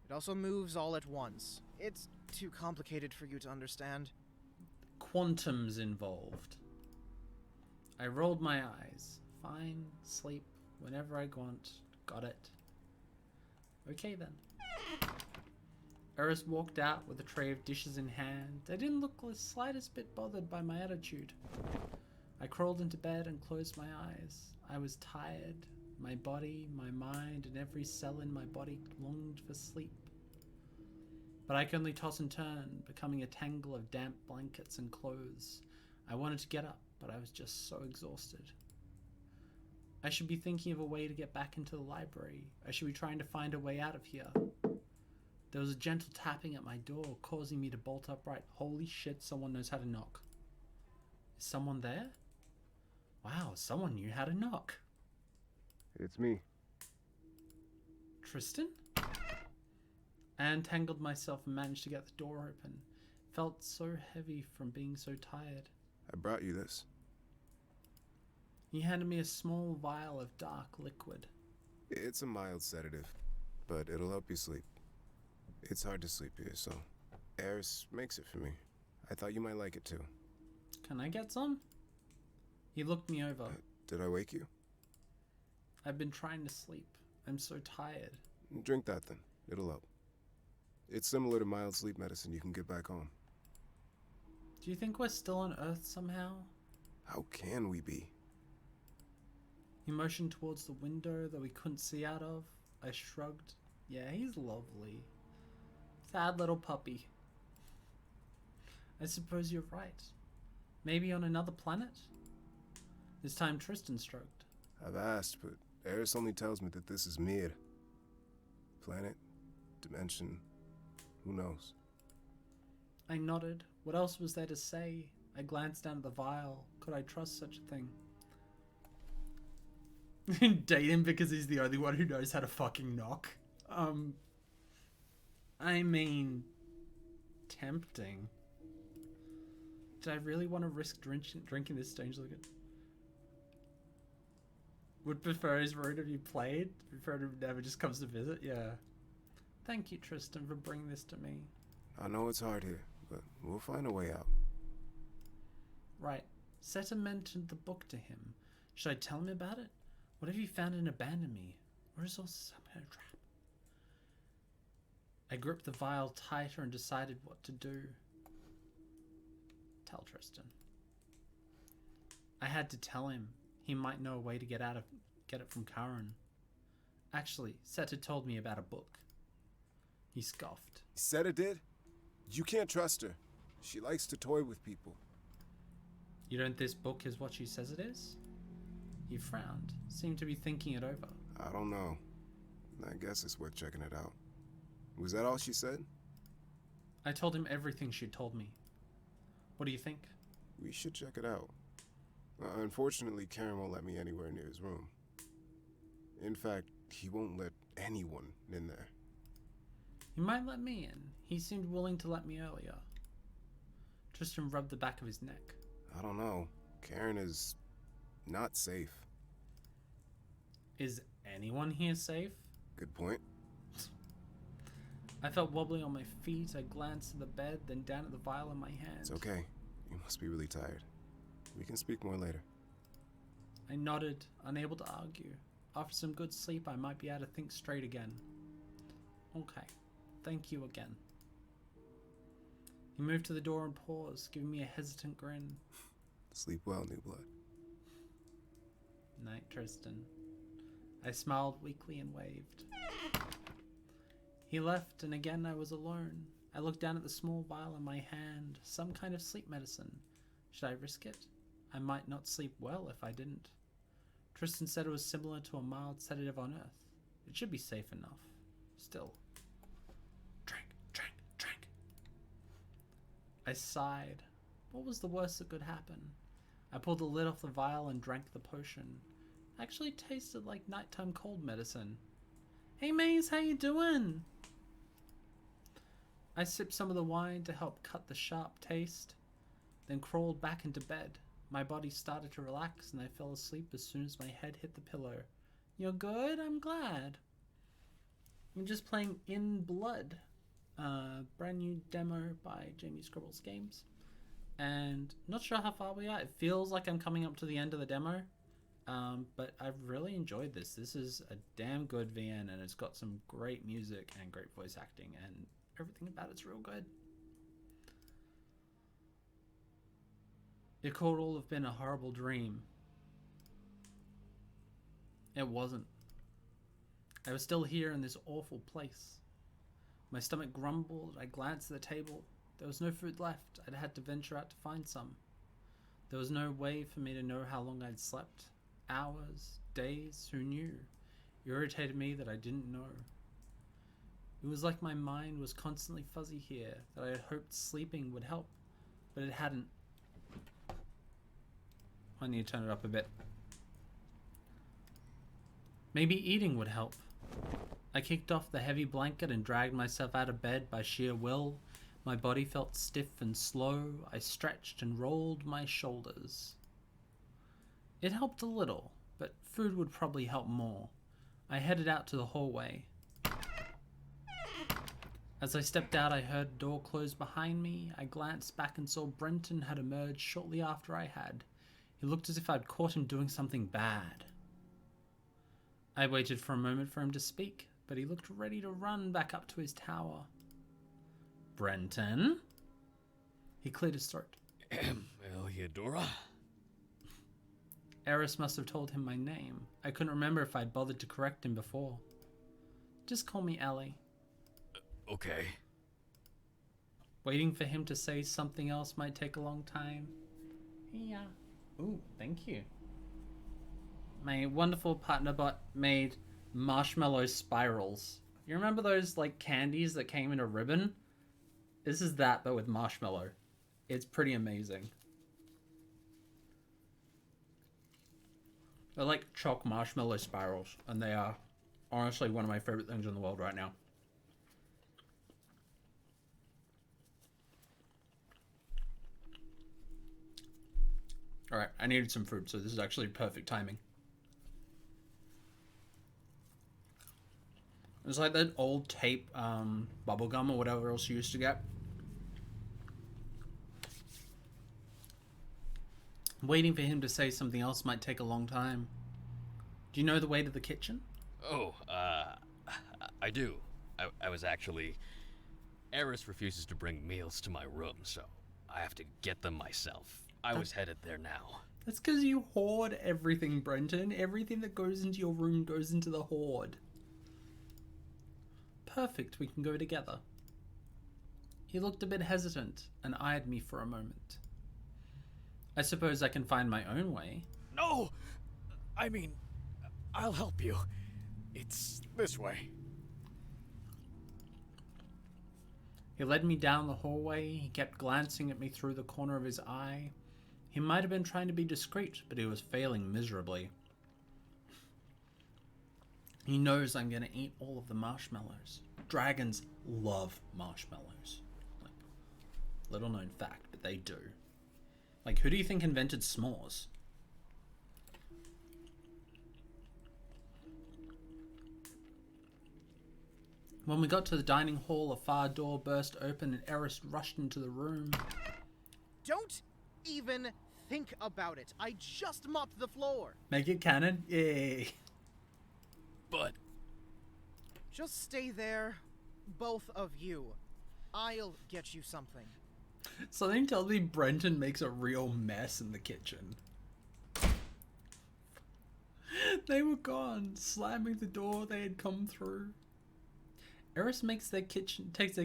It also moves all at once. It's too complicated for you to understand. Quantum's involved. I rolled my eyes. Fine, sleep whenever I want. Got it. Okay then. Eris walked out with a tray of dishes in hand. I didn't look the slightest bit bothered by my attitude. I crawled into bed and closed my eyes. I was tired. My body, my mind, and every cell in my body longed for sleep. But I could only toss and turn, becoming a tangle of damp blankets and clothes. I wanted to get up, but I was just so exhausted. I should be thinking of a way to get back into the library. I should be trying to find a way out of here. There was a gentle tapping at my door, causing me to bolt upright. Holy shit, someone knows how to knock. Is someone there? Wow, someone knew how to knock. It's me. Tristan? I untangled myself and managed to get the door open. Felt so heavy from being so tired. I brought you this. He handed me a small vial of dark liquid. It's a mild sedative, but it'll help you sleep. It's hard to sleep here, so Eris makes it for me. I thought you might like it too. Can I get some? He looked me over. Did I wake you? I've been trying to sleep. I'm so tired. Drink that then. It'll help. It's similar to mild sleep medicine you can get back home. Do you think we're still on Earth somehow? How can we be? He motioned towards the window that we couldn't see out of. I shrugged. Yeah, he's lovely. Sad little puppy. I suppose you're right. Maybe on another planet? This time Tristan stroked. I've asked, but Eris only tells me that this is Mir. Planet, dimension, who knows? I nodded. What else was there to say? I glanced down at the vial. Could I trust such a thing? Date him because he's the only one who knows how to fucking knock. I mean, tempting. Did I really want to risk drinking this strange liquid? Would prefer his route if you played. Prefer to never just comes to visit. Yeah. Thank you, Tristan, for bringing this to me. I know it's hard here, but we'll find a way out. Right. Seta mentioned the book to him. Should I tell him about it? What if he found and abandoned me? Or is all some kind of trap? I gripped the vial tighter and decided what to do. Tell Tristan. I had to tell him. He might know a way to get it from Karen. Actually, Seth had told me about a book. He scoffed. You said it did? You can't trust her. She likes to toy with people. You don't think this book is what she says it is? He frowned, seemed to be thinking it over. I don't know. I guess it's worth checking it out. Was that all she said? I told him everything she'd told me. What do you think? We should check it out. Unfortunately, Karen won't let me anywhere near his room. In fact, he won't let anyone in there. He might let me in. He seemed willing to let me earlier. Tristan rubbed the back of his neck. I don't know. Karen is not safe. Is anyone here safe? Good point. I felt wobbly on my feet. I glanced at the bed, then down at the vial in my hand. It's okay. You must be really tired. We can speak more later. I nodded, unable to argue. After some good sleep, I might be able to think straight again. Okay. Thank you again. He moved to the door and paused, giving me a hesitant grin. Sleep well, new blood. Night, Tristan. I smiled weakly and waved. He left, and again I was alone. I looked down at the small vial in my hand. Some kind of sleep medicine. Should I risk it? I might not sleep well if I didn't. Tristan said it was similar to a mild sedative on Earth. It should be safe enough. Still. Drink, drink, drink. I sighed. What was the worst that could happen? I pulled the lid off the vial and drank the potion. It actually tasted like nighttime cold medicine. Hey Maze, how you doing? I sipped some of the wine to help cut the sharp taste, then crawled back into bed. My body started to relax and I fell asleep as soon as my head hit the pillow. You're good? I'm glad. I'm just playing In Blood, brand new demo by Jaime Scribbles Games. And not sure how far we are. It feels like I'm coming up to the end of the demo. But I've really enjoyed this. This is a damn good VN and it's got some great music and great voice acting and everything about it's real good. It could all have been a horrible dream. It wasn't. I was still here in this awful place. My stomach grumbled. I glanced at the table. There was no food left. I'd had to venture out to find some. There was no way for me to know how long I'd slept. Hours, days, who knew? It irritated me that I didn't know. It was like my mind was constantly fuzzy here, that I had hoped sleeping would help, but it hadn't. I need to turn it up a bit. Maybe eating would help. I kicked off the heavy blanket and dragged myself out of bed by sheer will. My body felt stiff and slow. I stretched and rolled my shoulders. It helped a little, but food would probably help more. I headed out to the hallway. As I stepped out, I heard a door close behind me. I glanced back and saw Brenton had emerged shortly after I had. He looked as if I'd caught him doing something bad. I waited for a moment for him to speak, but he looked ready to run back up to his tower. Brenton? He cleared his throat. Eleodora? Eris must have told him my name. I couldn't remember if I'd bothered to correct him before. Just call me Ellie. Okay. Waiting for him to say something else might take a long time. Yeah. Ooh, thank you. My wonderful partner bot made marshmallow spirals. You remember those like candies that came in a ribbon? This is that, but with marshmallow. It's pretty amazing. They're like chalk marshmallow spirals, and they are honestly one of my favorite things in the world right now. Alright, I needed some food, so this is actually perfect timing. It's like that old tape bubblegum or whatever else you used to get. Waiting for him to say something else might take a long time. Do you know the way to the kitchen? Oh, I do. I was actually Eris refuses to bring meals to my room, so I have to get them myself. I was headed there now. That's because you hoard everything, Brenton. Everything that goes into your room goes into the hoard. Perfect, we can go together. He looked a bit hesitant and eyed me for a moment. I suppose I can find my own way. No! I mean, I'll help you. It's this way. He led me down the hallway. He kept glancing at me through the corner of his eye. He might have been trying to be discreet, but he was failing miserably. He knows I'm going to eat all of the marshmallows. Dragons love marshmallows. Like, little known fact, but they do. Like, who do you think invented s'mores? When we got to the dining hall, a far door burst open and Eris rushed into the room. Don't even think about it. I just mopped the floor. Make it canon? Yay. But Just stay there, both of you. I'll get you something. Something tells me Brenton makes a real mess in the kitchen. They were gone, slamming the door they had come through. Eris takes their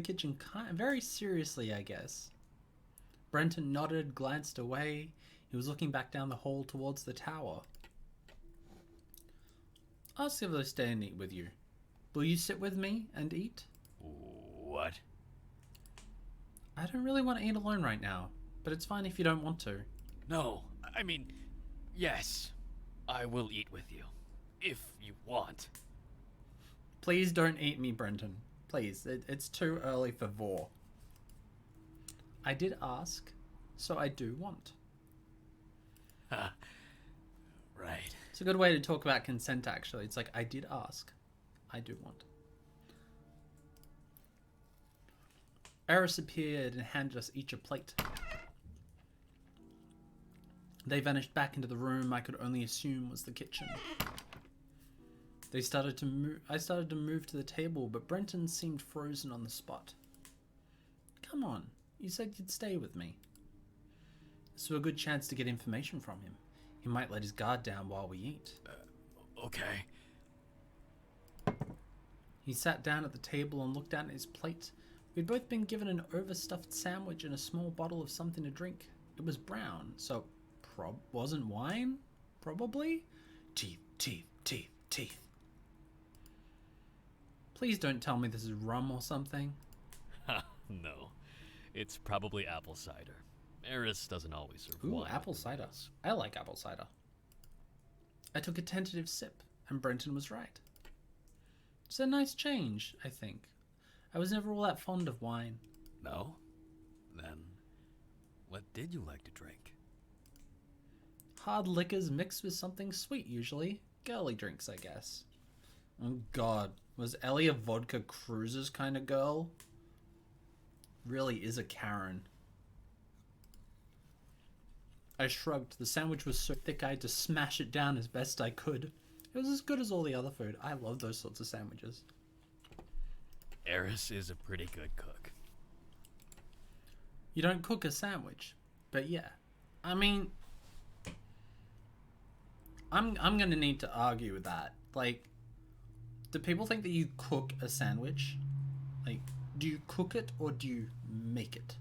kitchen very seriously, I guess. Brenton nodded, glanced away. He was looking back down the hall towards the tower. Ask if they'll stay and eat with you. Will you sit with me and eat? what? I don't really want to eat alone right now, but it's fine if you don't want to. No, I mean, yes. I will eat with you. If you want. Please don't eat me, Brenton. Please, it's too early for vor. I did ask, so I do want. Right. It's a good way to talk about consent, actually. It's like, I did ask, I do want. Eris appeared and handed us each a plate. They vanished back into the room I could only assume was the kitchen. I started to move to the table, but Brenton seemed frozen on the spot. Come on, you said you'd stay with me. This was a good chance to get information from him. He might let his guard down while we eat. Okay. He sat down at the table and looked down at his plate. We'd both been given an overstuffed sandwich and a small bottle of something to drink. It was brown, so wasn't wine? Probably? Teeth, teeth, teeth, teeth. Please don't tell me this is rum or something. No. It's probably apple cider. Eris doesn't always serve Ooh, wine. apple cider. I like apple cider. I took a tentative sip, and Brenton was right. It's a nice change, I think. I was never all that fond of wine. No? Then, what did you like to drink? Hard liquors mixed with something sweet, usually. Girly drinks, I guess. Oh god, was Ellie a vodka cruises kind of girl? Really is a Karen. I shrugged. The sandwich was so thick I had to smash it down as best I could. It was as good as all the other food. I love those sorts of sandwiches. Eris is a pretty good cook. You don't cook a sandwich, but yeah. I mean, I'm gonna need to argue with that. Like, do people think that you cook a sandwich? Like, do you cook it or do you make it?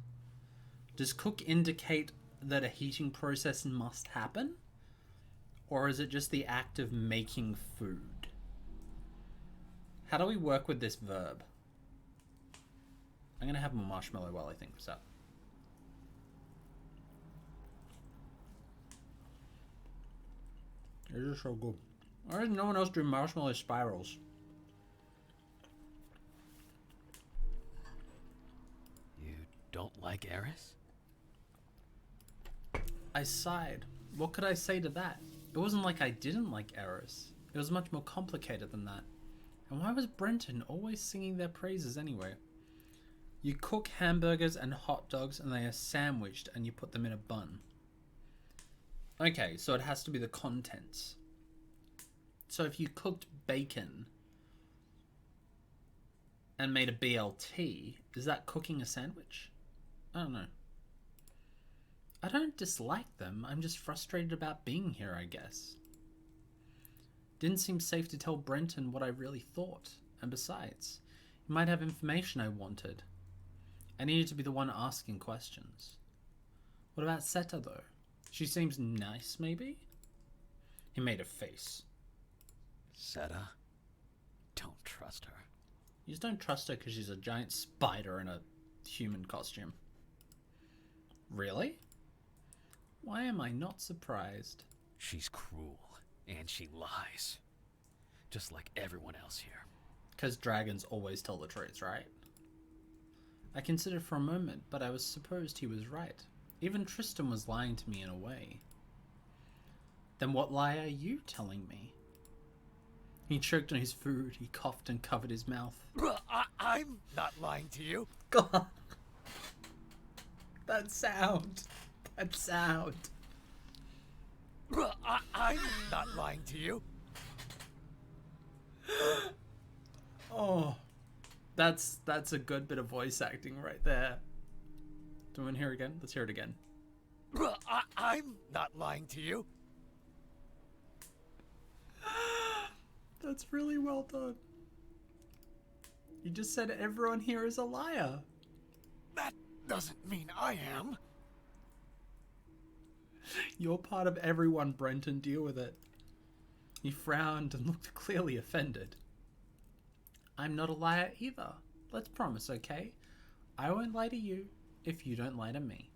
Does cook indicate that a heating process must happen? Or is it just the act of making food? How do we work with this verb? I'm gonna have more marshmallow while I think this up. They're just so good. Why does no one else do marshmallow spirals? You don't like Eris? I sighed. What could I say to that? It wasn't like I didn't like Eris. It was much more complicated than that. And why was Brenton always singing their praises anyway? You cook hamburgers and hot dogs and they are sandwiched and you put them in a bun. Okay, so it has to be the contents. So if you cooked bacon and made a BLT. Is that cooking a sandwich? I don't know. I don't dislike them. I'm just frustrated about being here, I guess. Didn't seem safe to tell Brenton what I really thought. And besides, he might have information I wanted. I needed to be the one asking questions. What about Seta, though? She seems nice, maybe? He made a face. Seta? Don't trust her. You just don't trust her because she's a giant spider in a human costume. Really? Why am I not surprised? She's cruel, and she lies. Just like everyone else here. Because dragons always tell the truth, right? I considered for a moment, but I was supposed he was right. Even Tristan was lying to me in a way. Then what lie are you telling me? He choked on his food, he coughed and covered his mouth. I'm not lying to you. God. That sound. That sound. I'm not lying to you. Oh. That's a good bit of voice acting right there. Do you want to hear it again? Let's hear it again. I'm not lying to you. That's really well done. You just said everyone here is a liar. That doesn't mean I am. You're part of everyone, Brenton. Deal with it. He frowned and looked clearly offended. I'm not a liar either. Let's promise, okay? I won't lie to you if you don't lie to me.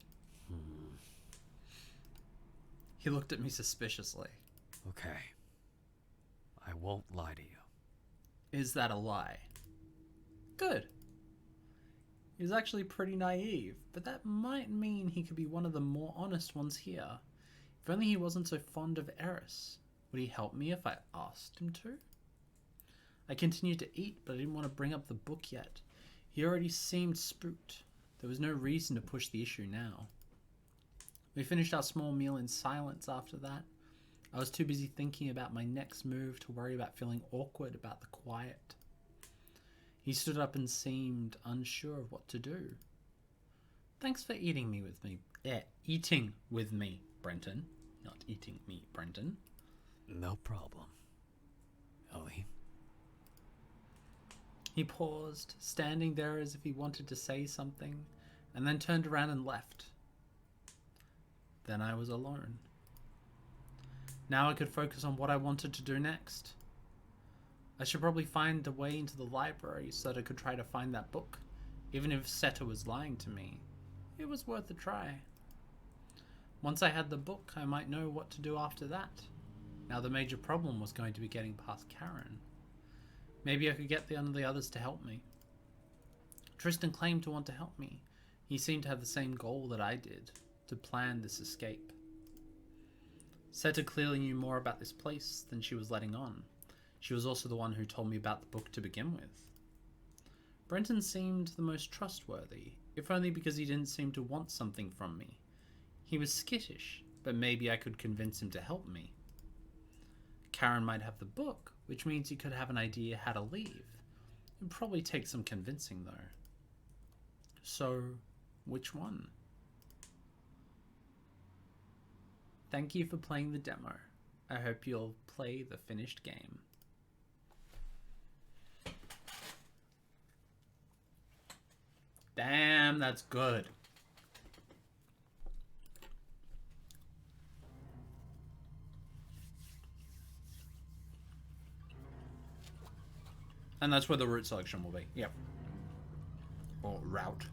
He looked at me suspiciously. Okay. I won't lie to you. Is that a lie? Good. He was actually pretty naive, but that might mean he could be one of the more honest ones here. If only he wasn't so fond of Eris. Would he help me if I asked him to? I continued to eat, but I didn't want to bring up the book yet. He already seemed spooked. There was no reason to push the issue now. We finished our small meal in silence after that. I was too busy thinking about my next move to worry about feeling awkward about the quiet. He stood up and seemed unsure of what to do. Thanks for eating with me, Brenton. Not eating me, Brenton. No problem. Ellie? He paused, standing there as if he wanted to say something, and then turned around and left. Then I was alone. Now I could focus on what I wanted to do next. I should probably find a way into the library so that I could try to find that book. Even if Seta was lying to me, it was worth a try. Once I had the book, I might know what to do after that. Now the major problem was going to be getting past Karen. Maybe I could get the others to help me. Tristan claimed to want to help me. He seemed to have the same goal that I did, to plan this escape. Seta clearly knew more about this place than she was letting on. She was also the one who told me about the book to begin with. Brenton seemed the most trustworthy, if only because he didn't seem to want something from me. He was skittish, but maybe I could convince him to help me. Karen might have the book, which means he could have an idea how to leave. It'd probably take some convincing, though. So, which one? Thank you for playing the demo. I hope you'll play the finished game. Damn, that's good. And that's where the route selection will be. Yep. Or route.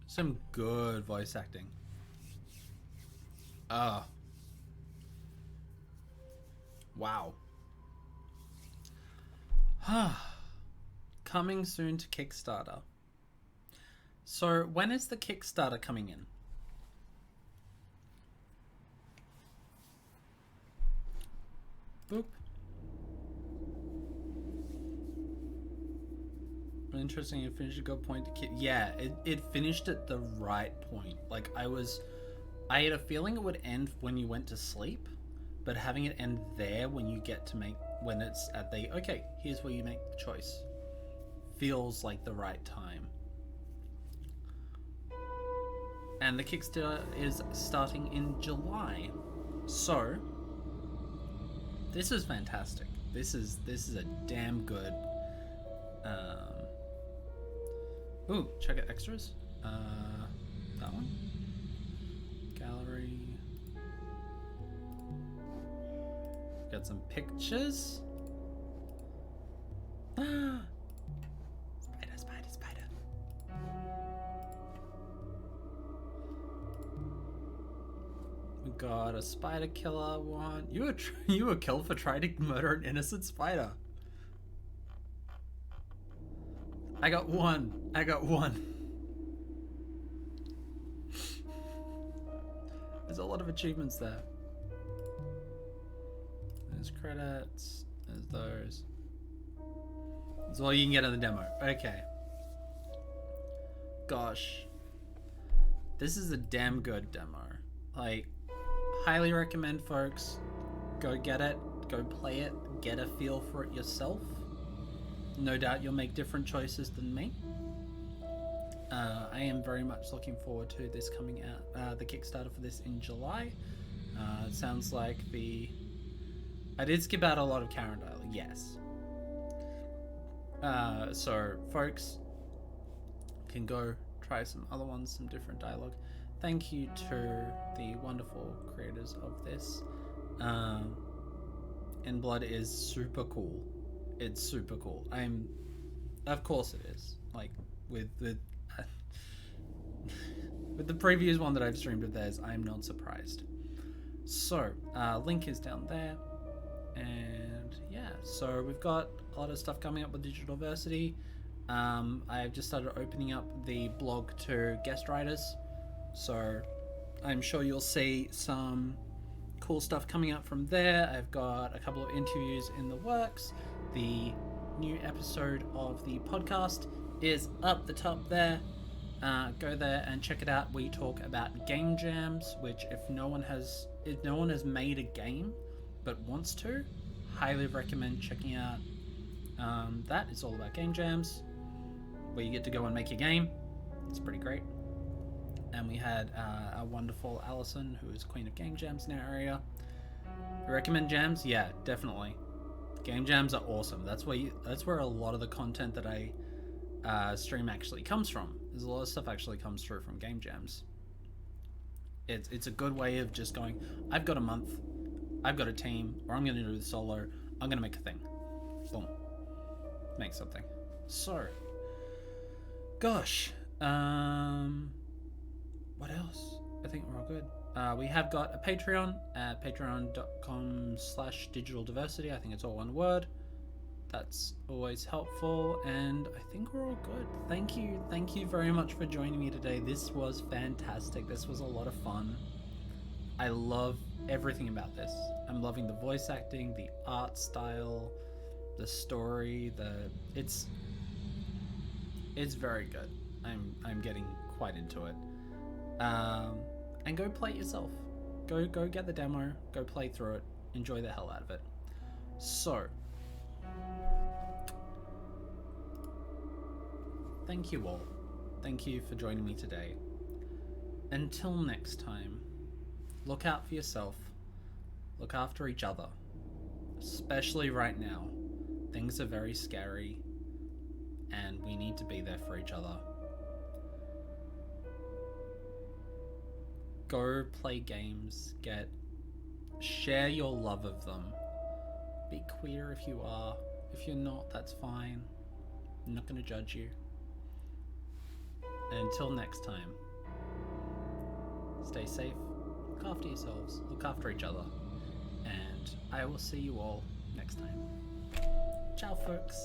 Some good voice acting. Wow. Coming soon to Kickstarter. So, when is the Kickstarter coming in? Boop. interesting. It finished a good point. Yeah, it finished at the right point. Like, I had a feeling it would end when you went to sleep, but having it end there when you get to when it's at the, okay, here's where you make the choice, feels like the right time. And the Kickstarter is starting in July. So, this is fantastic. This is a damn good. Ooh, check out extras. That one. Gallery. Got some pictures. Spider. We got a spider killer one. You were killed for trying to murder an innocent spider. I got one. There's a lot of achievements there. There's credits. There's those. That's all you can get in the demo. Okay. Gosh. This is a damn good demo. Like, highly recommend, folks. Go get it. Go play it. Get a feel for it yourself. No doubt you'll make different choices than me. I am very much looking forward to this coming out. The Kickstarter for this in July. It sounds like I did skip out a lot of Karen dialogue, yes. So, folks can go try some other ones, some different dialogue. Thank you to the wonderful creators of this. And Blood is super cool. It's super cool. Of course it is. Like, with the previous one that I've streamed of theirs, I'm not surprised. So, link is down there. And yeah, so we've got a lot of stuff coming up with Digital Diversity. I've just started opening up the blog to guest writers. So I'm sure you'll see some cool stuff coming up from there. I've got a couple of interviews in the works. The new episode of the podcast is up the top there. Go there and check it out. We talk about game jams, which if no one has made a game but wants to, highly recommend checking out. That is all about game jams, where you get to go and make your game. It's pretty great. And we had a wonderful Allison, who is Queen of Game Jams in our area. You recommend jams? Yeah, definitely. Game jams are awesome. That's where a lot of the content that I stream actually comes from. There's a lot of stuff actually comes through from game jams. It's a good way of just going, I've got a month, I've got a team, or I'm going to do the solo, I'm going to make a thing. Boom. Make something. So, gosh, what else? I think we're all good. We have got a Patreon at patreon.com/digitaldiversity. I think it's all one word. That's always helpful, and I think we're all good. Thank you very much for joining me today. This was fantastic. This was a lot of fun. I love everything about this. I'm loving the voice acting, the art style, the story, it's very good. I'm getting quite into it. And go play it yourself. Go get the demo, go play through it, enjoy the hell out of it. So, thank you all. Thank you for joining me today. Until next time, look out for yourself. Look after each other. Especially right now. Things are very scary, and we need to be there for each other. Go play games. Share your love of them. Be queer if you are. If you're not, that's fine. I'm not going to judge you. And until next time, stay safe, look after yourselves, look after each other, and I will see you all next time. Ciao, folks.